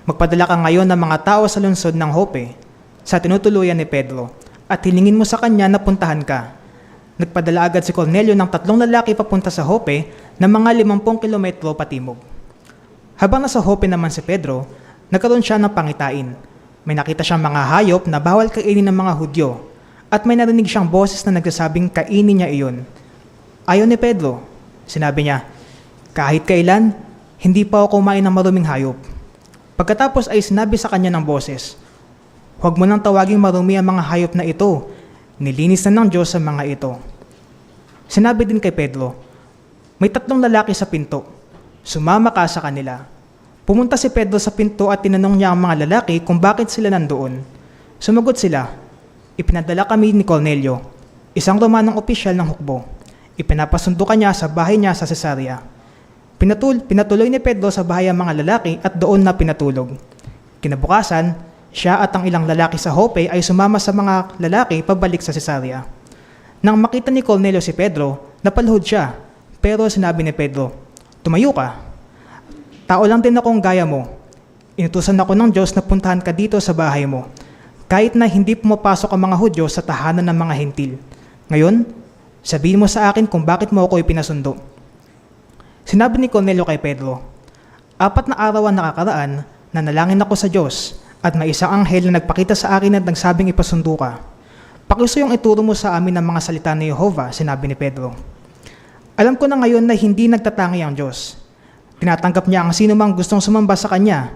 Magpadala ka ngayon ng mga tao sa lungsod ng Jope, sa tinutuluyan ni Pedro, at hilingin mo sa kanya na puntahan ka." Nagpadala agad si Cornelio ng 3 lalaki papunta sa Jope na mga 50 kilometro patimog. Habang nasa Jope naman si Pedro, nagkaroon siya ng pangitain. May nakita siyang mga hayop na bawal kainin ng mga Hudyo, at may narinig siyang boses na nagsasabing kainin niya iyon. Ayaw ni Pedro. Sinabi niya, "Kahit kailan, hindi pa ako kumain ng maruming hayop." Pagkatapos ay sinabi sa kanya ng boses, "Huwag mo nang tawaging marumi ang mga hayop na ito. Nilinis na ng Diyos sa mga ito." Sinabi din kay Pedro, "May 3 lalaki sa pinto. Sumama ka sa kanila." Pumunta si Pedro sa pinto at tinanong niya ang mga lalaki kung bakit sila nandoon. Sumagot sila, "Ipinadala kami ni Cornelio, isang Romanong opisyal ng hukbo. Ipinapasundo ka niya sa bahay niya sa Cesarea." Pinatuloy ni Pedro sa bahay ang mga lalaki at doon na pinatulog. Kinabukasan, siya at ang ilang lalaki sa Jope ay sumama sa mga lalaki pabalik sa Cesarea. Nang makita ni Cornelio si Pedro, napaluhod siya. Pero sinabi ni Pedro, "Tumayo ka. Tao lang din akong gaya mo. Inutusan ako ng Diyos na puntahan ka dito sa bahay mo, kahit na hindi pumapasok ang mga Hudyo sa tahanan ng mga Hentil. Ngayon, sabihin mo sa akin kung bakit mo ako ipinasundo." Sinabi ni Cornelio kay Pedro, 4 na araw ang nakakaraan na nalangin ako sa Diyos, at may isang anghel na nagpakita sa akin at nagsabing ipasundo ka. Pakisuyong ituro mo sa amin ang mga salita ni Jehovah, sinabi ni Pedro. Alam ko na ngayon na hindi nagtatangi ang Diyos. Tinatanggap niya ang sino mang gustong sumamba sa Kanya.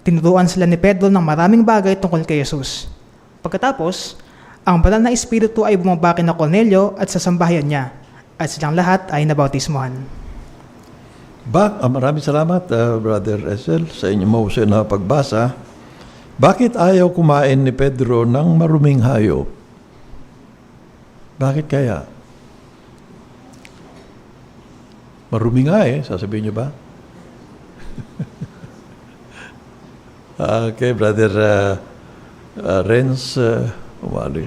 Tinuruan sila ni Pedro ng maraming bagay tungkol kay Jesus. Pagkatapos, ang banal na espiritu ay bumabaki na Cornelio at sa sambahayan niya, at silang lahat ay nabautismuhan. Maraming salamat, Brother Esel, sa inyong mahusay na pagbasa. Bakit ayaw kumain ni Pedro ng maruming hayop? Bakit kaya? Marumi nga sasabihin niyo ba? Okay, Brother Renz Umali.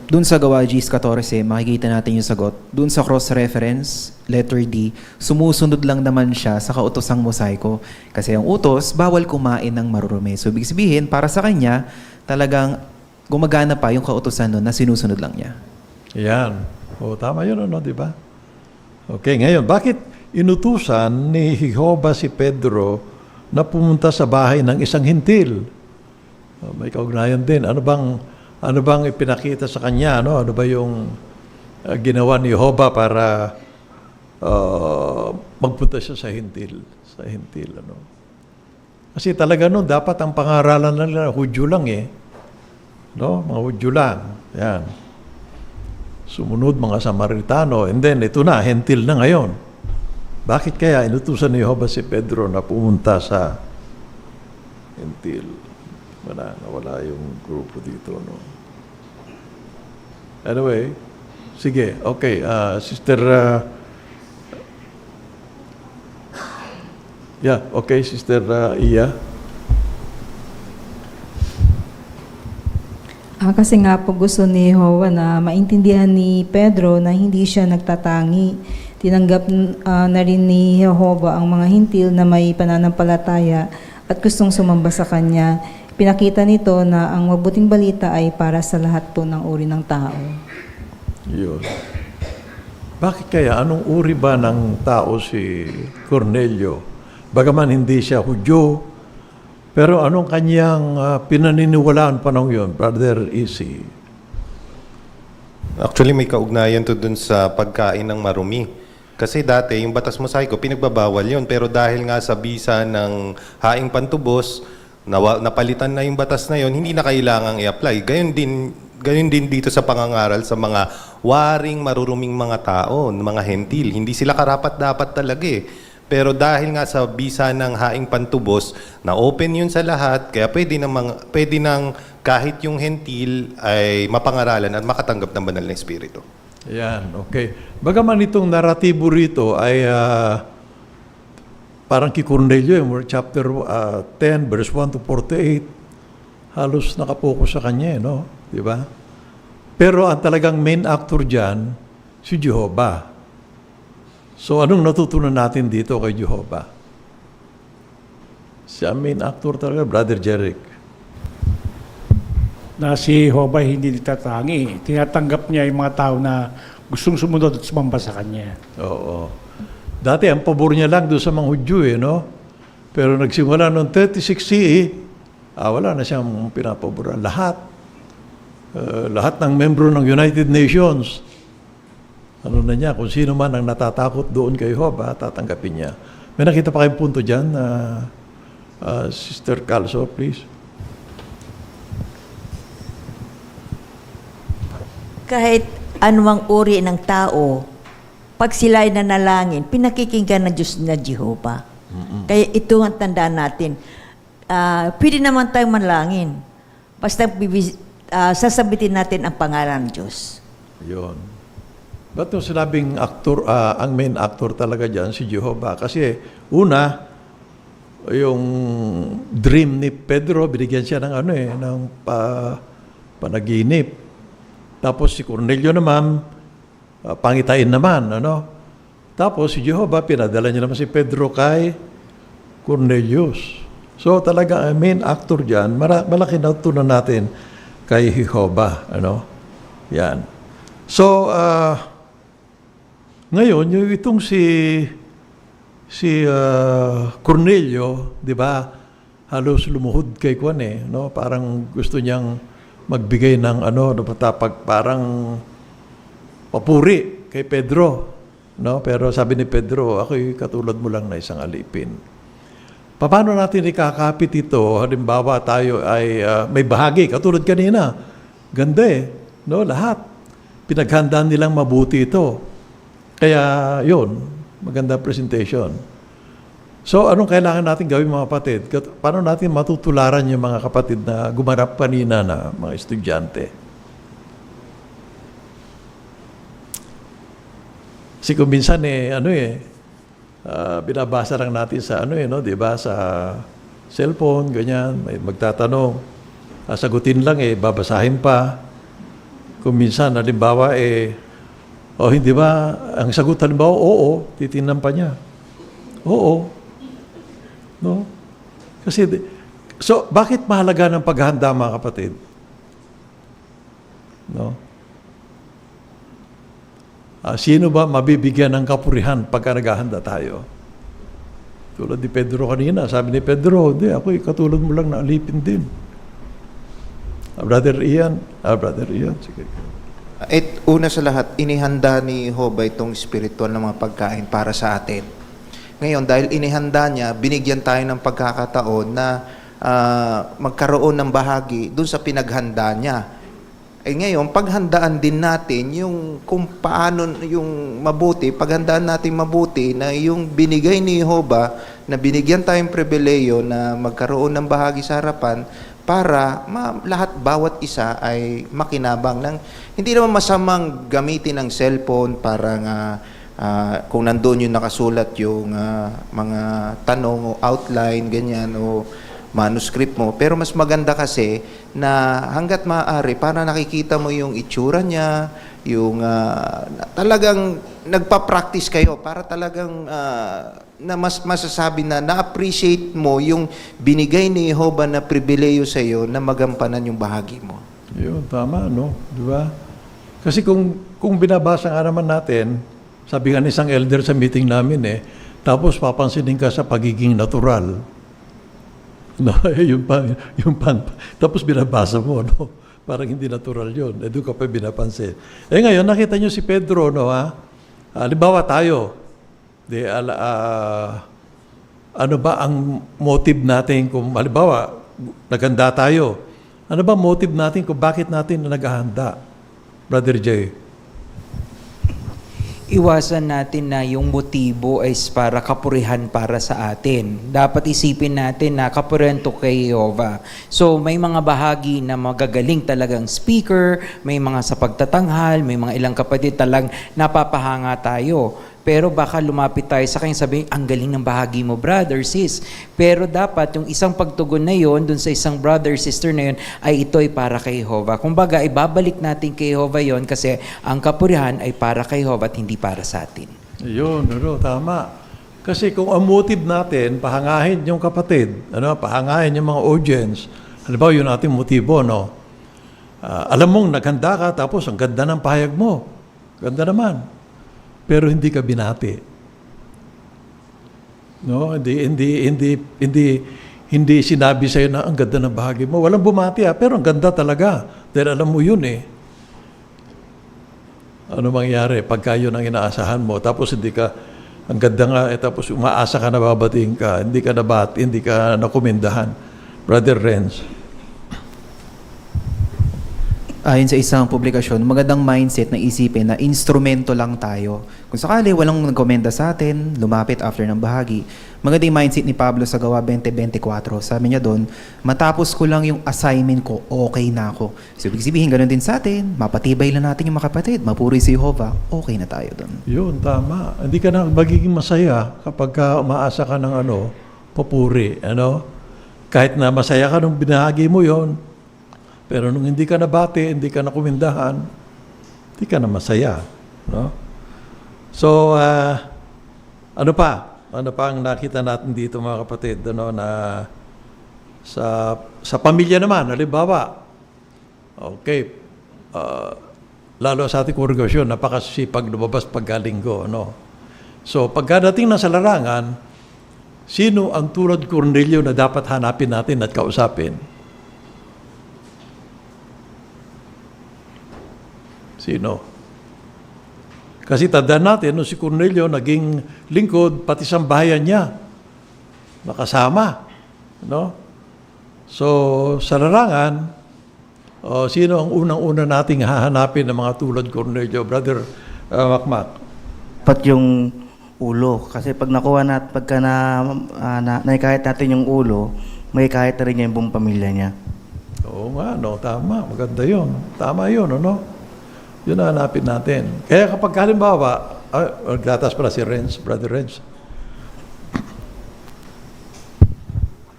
Dun sa Gawa Gs 14, makikita natin yung sagot. Dun sa cross-reference, letter D, sumusunod lang naman siya sa kautosang mosaiko. Kasi ang utos, bawal kumain ng marurumi. So, ibig sabihin, para sa kanya, talagang gumagana pa yung kautosan nun na sinusunod lang niya. Yan. Tama yun, di ba? Okay, ngayon, bakit inutusan ni Jehovah si Pedro na pumunta sa bahay ng isang hintil? May kaugnayan din. Ano bang ipinakita sa kanya? Ano ba yung ginawa ni Jehovah para magpunta siya sa hintil? Kasi talaga dapat ang pangaralan nila Hudyo lang No? Mga Hudyo lang. Yan. Sumunod mga Samaritano. And then, ito na, hintil na ngayon. Bakit kaya inutusan ni Jehovah si Pedro na pumunta sa hintil? Nawala yung grupo dito, no? Anyway, sige, okay. Sister, Sister Iya. Kasi nga po gusto ni Jehovah na maintindihan ni Pedro na hindi siya nagtatangi. Tinanggap na rin ni Jehovah ang mga hintil na may pananampalataya at gustong sumamba sa Kanya. pinakita nito na ang mabuting balita ay para sa lahat po ng uri ng tao. Yun. Bakit kaya? Anong uri ba ng tao si Cornelio? Bagaman hindi siya Hudyo, pero anong kanyang pinaniniwalaan panahon yun, Brother Isi? Actually, may kaugnayan to dun sa pagkain ng marumi. Kasi dati, yung batas mosaiko, pinagbabawal yun. Pero dahil nga sa bisa ng haing pantubos, napalitan na yung batas na yun, hindi na kailangang i-apply. Gayon din dito sa pangangaral sa mga waring maruruming mga tao, mga hentil. Hindi sila karapat-dapat talaga eh. Pero dahil nga sa bisa ng haing pantubos, na-open yun sa lahat, kaya pwede nang kahit yung hentil ay mapangaralan at makatanggap ng banal na espiritu. Ayan, okay. Bagaman itong naratibo rito ay parang kay Cornelio, chapter 10, verse 1 to 48, halos nakapokus sa kanya, no? Di ba? Pero ang talagang main actor dyan, si Jehovah. So anong natutunan natin dito kay Jehovah? Siya main actor talaga, Brother Jeric. Na si Jehovah hindi nitatangi. Tinatanggap niya yung mga tao na gustong sumunod at sumamba sa kanya. Oo. Dati, ang pabor niya lang doon sa mga Hudyo, no? Pero nagsimula noong 36 CE, wala na siyang pinapaboran. Lahat ng membro ng United Nations, ano na niya, kung sino man ang natatakot doon kay Jehovah, tatanggapin niya. May nakita pa kayong punto dyan, Sister Calso, please. Kahit anumang uri ng tao, pag sila ay nanalangin, pinakikinggan ng Diyos na Jehovah. Kaya ito ang tandaan natin. Pwede naman tayong manalangin. Basta sasabitin natin ang pangalan ng Diyos. Yun. Ba't nung sinabing actor, ang main actor talaga dyan, si Jehovah? Kasi una, yung dream ni Pedro, binigyan siya ng ng panaginip. Tapos si Cornelio naman, pangitain naman, Tapos si Jehovah, pinadala niya naman si Pedro kay Cornelius. So talaga, ang main actor dyan, malaki na tunan natin kay Jehovah, Yan. So, ngayon, yung itong si Cornelio, di ba, halos lumuhod kay Juan Parang gusto niyang magbigay ng parang papuri kay Pedro. Pero sabi ni Pedro, ako'y katulad mo lang na isang alipin. Paano natin ikakapit ito? Halimbawa tayo ay may bahagi, katulad kanina. Ganda lahat. Pinaghandaan nilang mabuti ito. Kaya yun, maganda presentation. So, anong kailangan natin gawin mga kapatid? Paano natin matutularan yung mga kapatid na gumarap kanina na mga estudyante? Kasi kung minsan binabasa lang natin sa di ba? Sa cellphone, ganyan, may magtatanong. Sagutin lang babasahin pa. Kung minsan, halimbawa hindi ba, ang sagot halimbawa, oo, titingnan pa niya. Oo. No? Kasi, so, bakit mahalaga ng paghahanda, mga kapatid? No? Sino ba mabibigyan ng kapurihan pagka naghahanda tayo? Tulad ni Pedro kanina, sabi ni Pedro, hindi, ako'y katulad mo lang na alipin din. Brother Ian, sige. Una sa lahat, inihanda ni Jehovah itong spiritual na mga pagkain para sa atin. Ngayon, dahil inihanda niya, binigyan tayo ng pagkakataon na magkaroon ng bahagi dun sa pinaghanda niya. Ngayon, paghandaan din natin yung kung paano yung mabuti, paghandaan natin mabuti na yung binigay ni Jehovah, na binigyan tayong pribileyo na magkaroon ng bahagi sa harapan para bawat isa ay makinabang ng hindi naman masamang gamitin ng cellphone para nga kung nandoon yung nakasulat yung mga tanong o outline, ganyan, o manuscript mo. Pero mas maganda kasi na hanggat maaari, para nakikita mo yung itsura niya, talagang nagpa-practice kayo para talagang na mas masasabi na na-appreciate mo yung binigay ni Jehovah na pribileyo sa iyo na magampanan yung bahagi mo. Yun, tama, no? Di ba? Kasi kung binabasa nga naman natin, sabi nga ni isang elder sa meeting namin tapos papansinin ka sa pagiging natural. No, yung tapos binabasa mo, no? Parang hindi natural yun. Doon ka pa binapansin. Ngayon, nakita nyo si Pedro, no, ha? Halimbawa tayo, ano ba ang motive natin kung, halimbawa, naganda tayo, ano ba motive natin kung bakit natin naghahanda? Brother Jay. Iwasan natin na yung motibo ay para kapurihan para sa atin. Dapat isipin natin na kapurihan to kay Jehovah. So may mga bahagi na magagaling talagang speaker, may mga sa pagtatanghal, may mga ilang kapatid talang napapahanga tayo. Pero baka lumapit tayo sa kanya sabihin, ang galing ng bahagi mo, brother, sis. Pero dapat yung isang pagtugon na yon dun sa isang brother, sister na yon, ay ito'y para kay Jehovah. Kumbaga, ibabalik natin kay Jehovah yon kasi ang kapurihan ay para kay Jehovah at hindi para sa atin. Yun, tama. Kasi kung ang motive natin, pahangahin yung kapatid, pahangahin yung mga audience, halimbawa yun ating motibo, no? Alam mong naghanda ka, tapos ang ganda ng pahayag mo. Ganda naman. Pero hindi ka binati. No, hindi sinabi sa iyo na ang ganda ng bahagi mo. Walang bumati pero ang ganda talaga. Dahil alam mo yun Ano mangyari pagka yun ang inaasahan mo tapos hindi ka ang ganda nga tapos umaasa ka na babatiin ka, hindi ka nabati, hindi ka nakumindahan. Brother Renz. Ayon sa isang publikasyon, magandang mindset na isipin na instrumento lang tayo. Kung sakali walang nagkomenda sa atin, lumapit after ng bahagi. Magandang mindset ni Pablo sa Gawa 20:24. Sabi niya doon, matapos ko lang yung assignment ko, okay na ako. So, ibig sabihin, ganun din sa atin. Mapatibay lang natin yung mga kapatid. Mapuri si Jehovah, okay na tayo doon. Yun, tama. Hindi ka na magiging masaya kapag umaasa ka ng papuri. Kahit na masaya ka nung binahagi mo yon. Pero nung hindi ka nabati, hindi ka nakumindahan, hindi ka na masaya. No? So, ano pa? Ano pa ang nakita natin dito mga kapatid? Na sa pamilya naman, halimbawa, okay, lalo sa ating kongregasyon, napakasipag lumabas pagkalinggo. So, pagkadating na sa larangan, sino ang tulad Cornelio na dapat hanapin natin at kausapin? Sino? Kasi tandaan natin, nung si Cornelio naging lingkod, pati sambahayan niya, nakasama. So, sa larangan, sino ang unang-una nating hahanapin ng mga tulad Cornelio? Brother Makmak. Pat yung ulo. Kasi pag nakuha pagka naikahit natin yung ulo, may kahit na rin niya yung buong pamilya niya. Oo nga, tama. Maganda yun. Tama yun, Yun na hanapin natin. Kaya kapag halimbawa, nagtatas pala si Renz, Brother Renz.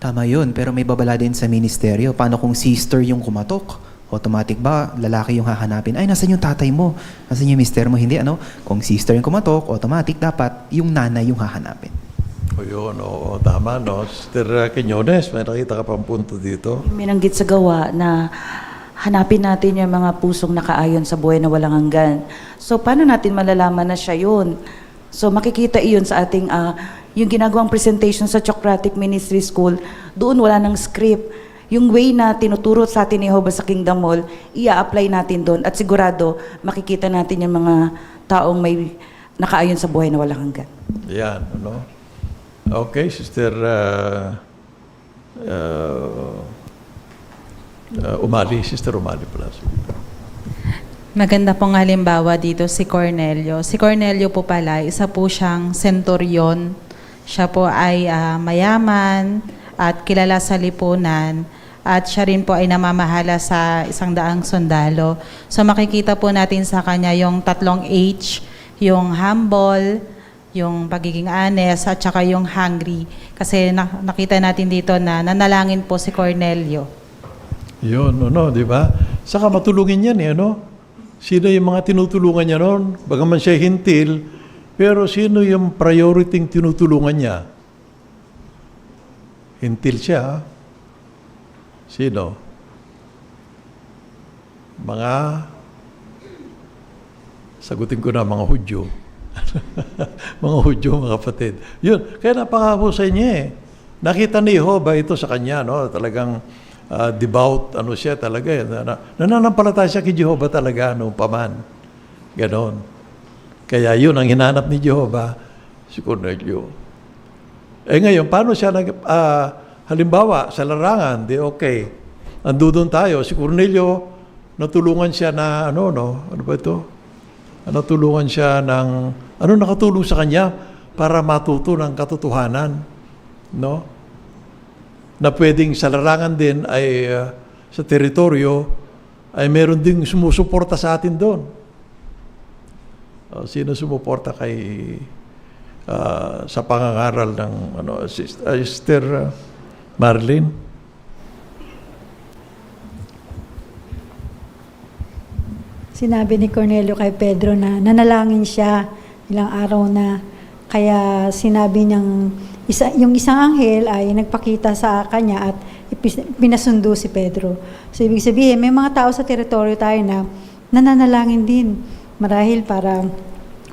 Tama yun, pero may babala din sa ministeryo. Paano kung sister yung kumatok? Automatic ba, lalaki yung hahanapin? Ay, nasan yung tatay mo? Nasan yung mister mo? Hindi, Kung sister yung kumatok, automatic dapat yung nanay yung hahanapin. O yun, tama, Sister Quinones, may nakita ka pang punto dito. Minanggit sa Gawa na hanapin natin yung mga pusong nakaayon sa buhay na walang hanggan. So, paano natin malalaman na siya yun? So, makikita iyon sa ating, yung ginagawang presentation sa Chocratic Ministry School, doon wala ng script. Yung way na tinuturo sa atin ni Jehovah sa Kingdom Hall, ia-apply natin doon. At sigurado, makikita natin yung mga taong may nakaayon sa buhay na walang hanggan. Yan, Okay, Sister Sister Umali pala. Maganda pong halimbawa dito si Cornelio. Si Cornelio po pala, isa po siyang centurion. Siya po ay mayaman at kilala sa lipunan. At siya rin po ay namamahala sa 100 sundalo. So makikita po natin sa kanya yung 3 H, yung humble, yung pagiging honest, at saka yung hungry. Kasi nakita natin dito na nanalangin po si Cornelio. Yun, di ba? Saka matulungin yan, Sino yung mga tinutulungan niya noon? Bagaman siya hintil, pero sino yung priority tinutulungan niya? Hintil siya. Sino? Sagutin ko na, mga Hudyo. Mga Hudyo, mga kapatid. Yun, kaya napakahusay niya eh. Nakita ni Jehovah ito sa kanya, no? Talagang devout, siya talaga eh. Nananampalataya siya kay Jehovah talaga, noong paman. Ganon. Kaya yun, ang hinanap ni Jehovah, si Cornelio. Ngayon, paano siya halimbawa, sa larangan, di okay. Andudon tayo, si Cornelio, natulungan siya na, ano ba ito? Natulungan siya ng, nakatulong sa kanya para matuto ng katotohanan, no? Na pwedeng sa larangan din ay sa teritoryo ay meron ding sumusuporta sa atin doon. Sino sumuporta kay sa pangangaral ng Sister Marlene? Sinabi ni Cornelio kay Pedro na nanalangin siya ilang araw na, kaya sinabi niyang yung isang anghel ay nagpakita sa kanya at pinasundo si Pedro. So ibig sabihin, may mga tao sa teritoryo tayo na nananalangin din marahil para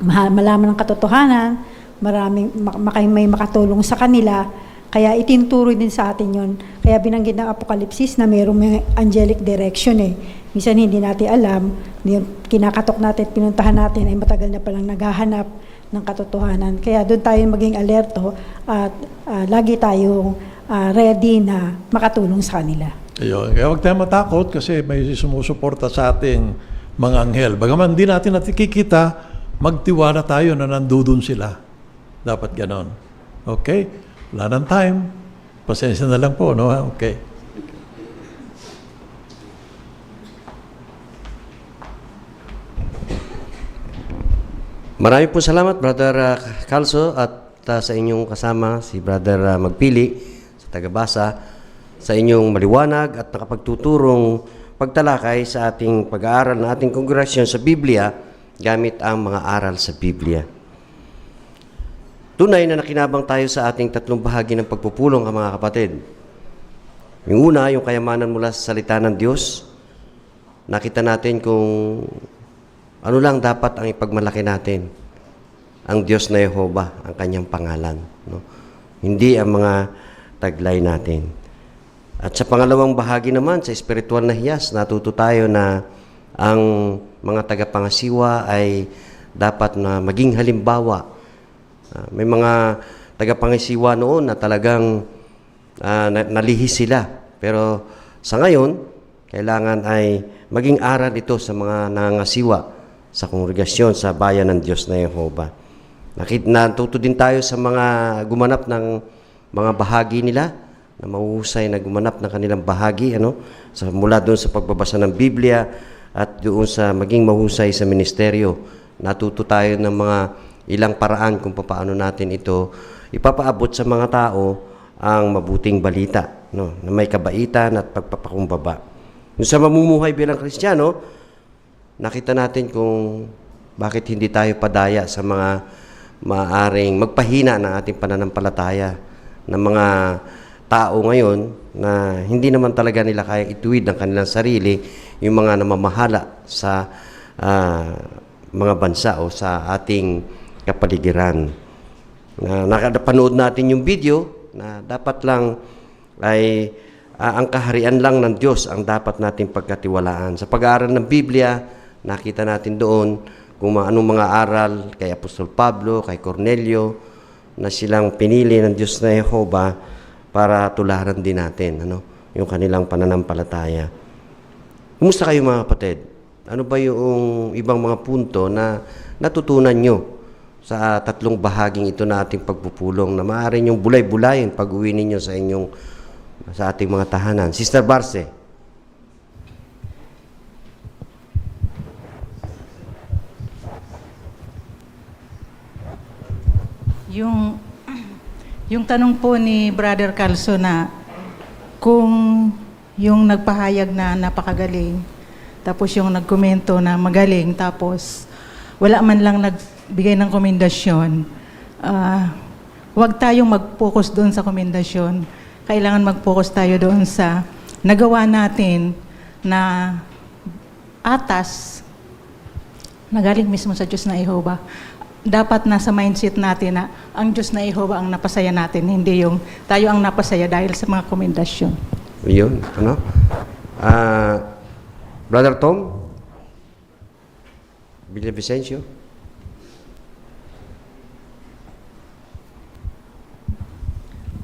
malaman ng katotohanan, may makatulong sa kanila. Kaya itinuturo din sa atin yon. Kaya binanggit ng Apokalipsis na mayroong angelic direction eh. Minsan hindi natin alam, kinakatok natin, pinuntahan natin ay matagal na palang naghahanap ng katotohanan. Kaya doon tayo maging alerto at lagi tayong ready na makatulong sa kanila. Ayun. Kaya huwag tayo matakot kasi may sumusuporta sa ating mga anghel. Bagaman di natin nakikita, magtiwala tayo na nandudun sila. Dapat ganon. Okay? Wala ng time. Pasensya na lang po, no? Okay. Marami po salamat, Brother Calso, at sa inyong kasama, si Brother Magpili, sa tagabasa, sa inyong maliwanag at nakapagtuturong pagtalakay sa ating pag-aaral ng ating kongregasyon sa Biblia gamit ang mga aral sa Biblia. Tunay na nakinabang tayo sa ating tatlong bahagi ng pagpupulong, mga kapatid. Yung una, yung kayamanan mula sa salita ng Diyos. Nakita natin kung ano lang dapat ang ipagmalaki natin. Ang Diyos na Jehovah, ang kanyang pangalan. No? Hindi ang mga taglay natin. At sa pangalawang bahagi naman, sa espiritual na hiyas, natuto tayo na ang mga tagapangasiwa ay dapat na maging halimbawa. May mga tagapangasiwa noon na talagang nalihis sila. Pero sa ngayon, kailangan ay maging aral ito sa mga nangangasiwa sa kongregasyon, sa bayan ng Diyos na Jehovah. Natuto din tayo sa mga gumanap ng mga bahagi nila, na mahuhusay na gumanap ng kanilang bahagi, mula doon sa pagbabasa ng Biblia at doon sa maging mahusay sa ministeryo. Natuto tayo ng mga ilang paraan kung paano natin ito ipapaabot sa mga tao ang mabuting balita, na may kabaitan at pagpapakumbaba. Yung sa mamumuhay bilang Kristiyano, nakita natin kung bakit hindi tayo padaya sa mga maaaring magpahina ng ating pananampalataya ng mga tao ngayon na hindi naman talaga nila kaya ituwid ng kanilang sarili, yung mga namamahala sa mga bansa o sa ating kapaligiran. Nakapanood natin yung video na dapat lang ay ang kaharian lang ng Diyos ang dapat nating pagkatiwalaan. Sa pag-aaral ng Biblia, nakita natin doon kung anong mga aral kay Apostol Pablo, kay Cornelio, na silang pinili ng Diyos na Jehovah para tularan din natin yung kanilang pananampalataya. Kumusta kayo, mga kapatid? Ano ba yung ibang mga punto na natutunan nyo sa tatlong bahaging ito na ating pagpupulong na maaari niyong bulay-bulayin pag-uwi ninyo sa ating mga tahanan? Sister Barce. Yung tanong po ni Brother Calso na kung yung nagpahayag na napakagaling, Tapos yung nagkomento na magaling, tapos wala man lang nagbigay ng komendasyon. Huwag tayong mag-focus doon sa komendasyon. Kailangan mag-focus tayo doon sa nagawa natin na atas na galing mismo sa Diyos na Jehovah. Dapat nasa mindset natin na ang Diyos na Jehovah ang napasaya natin, hindi yung tayo ang napasaya dahil sa mga komendasyon. Yun, ano? Brother Tom? Villavicencio?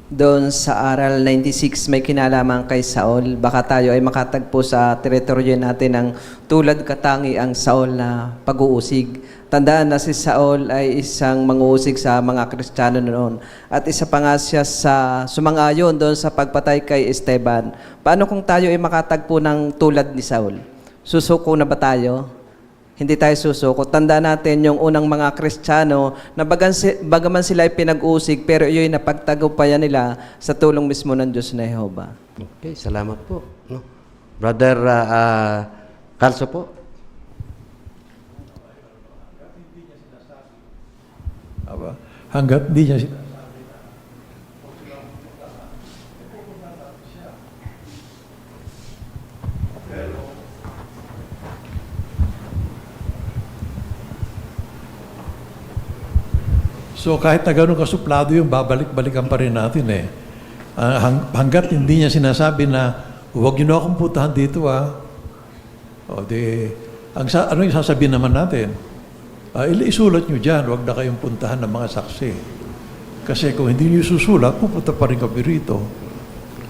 Doon sa aral 96 may kinalaman kay Saul. Baka tayo ay makatagpo sa teritoryo natin ng tulad katangi ang Saul na pag-uusig. Tandaan na si Saul ay isang manguusig sa mga Kristiyano noon. At isa pa nga siya sa sumangayon doon sa pagpatay kay Esteban. Paano kung tayo ay makatagpo ng tulad ni Saul? Susuko na ba tayo? Hindi tayo susuko. Tandaan natin yung unang mga Kristiyano na bagaman sila ay pinag-usig, pero iyo'y napagtagumpayan nila sa tulong mismo ng Diyos na Jehovah. Okay, salamat po. No? Brother Carso po. Hanggat hindi niya sinasabi. So kahit na gano'ng kasuplado yung babalik-balikan pa rin natin eh. Hanggat hindi niya sinasabi na huwag niyo na akong puntahan dito O di, ano yung sasabihin naman natin? Isulat niyo dyan, huwag na kayong puntahan ng mga saksi. Kasi kung hindi niyo susulat, pupunta pa rin kami rito.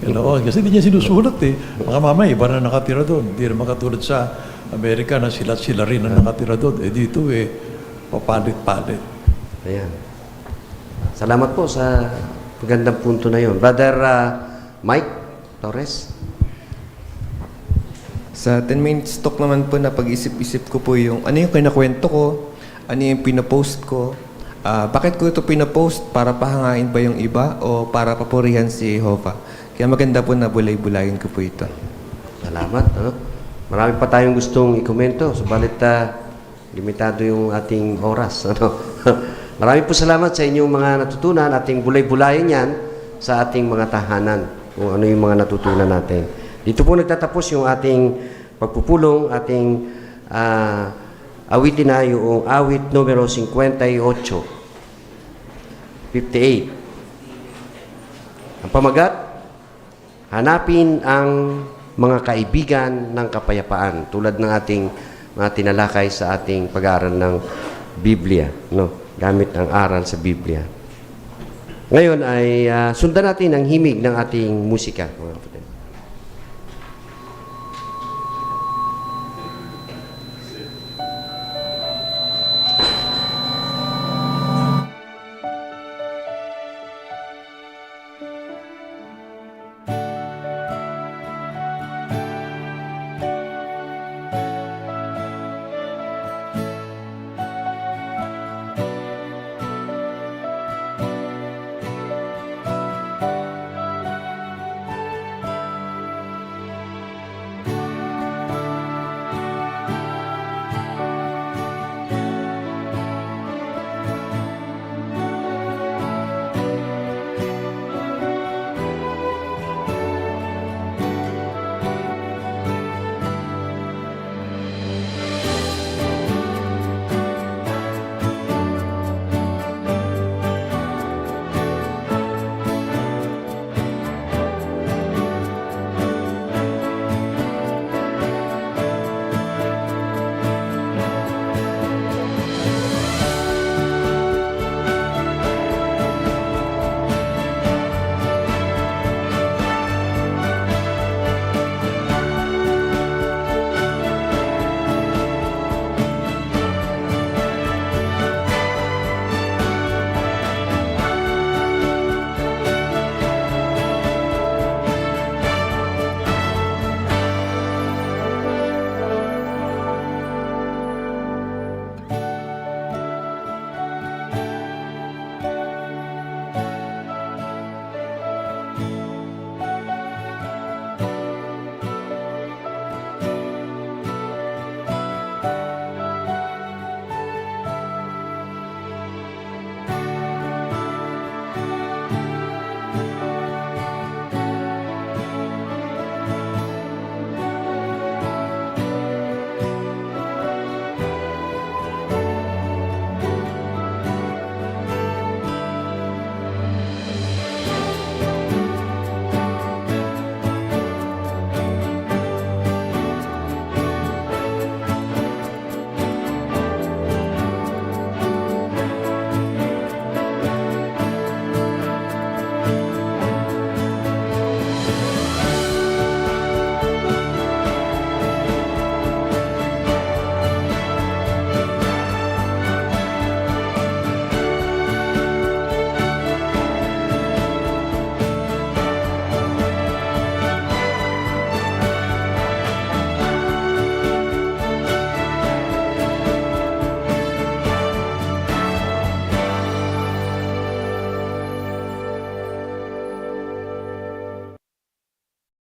Kasi hindi niya sinusulat eh. Mga mamay, iba na nakatira doon. Hindi naman katulad sa Amerika na sila rin na nakatira doon. Dito papalit-palit. Ayan. Salamat po sa magandang punto na yun. Brother Mike Torres? Sa 10 minutes talk naman po na pag-isip-isip ko po yung ano yung kinakwento ko, ano yung pinapost ko, bakit ko ito pinapost, para pahangain ba yung iba o para papurihan si Jehovah. Kaya maganda po na bulay-bulayin ko po ito. Salamat. Marami pa tayong gustong ikomento, subalit limitado yung ating oras. Marami po salamat sa inyong mga natutunan, ating bulay-bulayan yan sa ating mga tahanan, kung ano yung mga natutunan natin. Dito po nagtatapos yung ating pagpupulong, ating awitin na yung awit numero 58. Ang pamagat, hanapin ang mga kaibigan ng kapayapaan, tulad ng ating mga tinalakay sa ating pag-aaral ng Biblia, no? Gamit ang aral sa Biblia. Ngayon ay sundan natin ang himig ng ating musika, mga kapatid.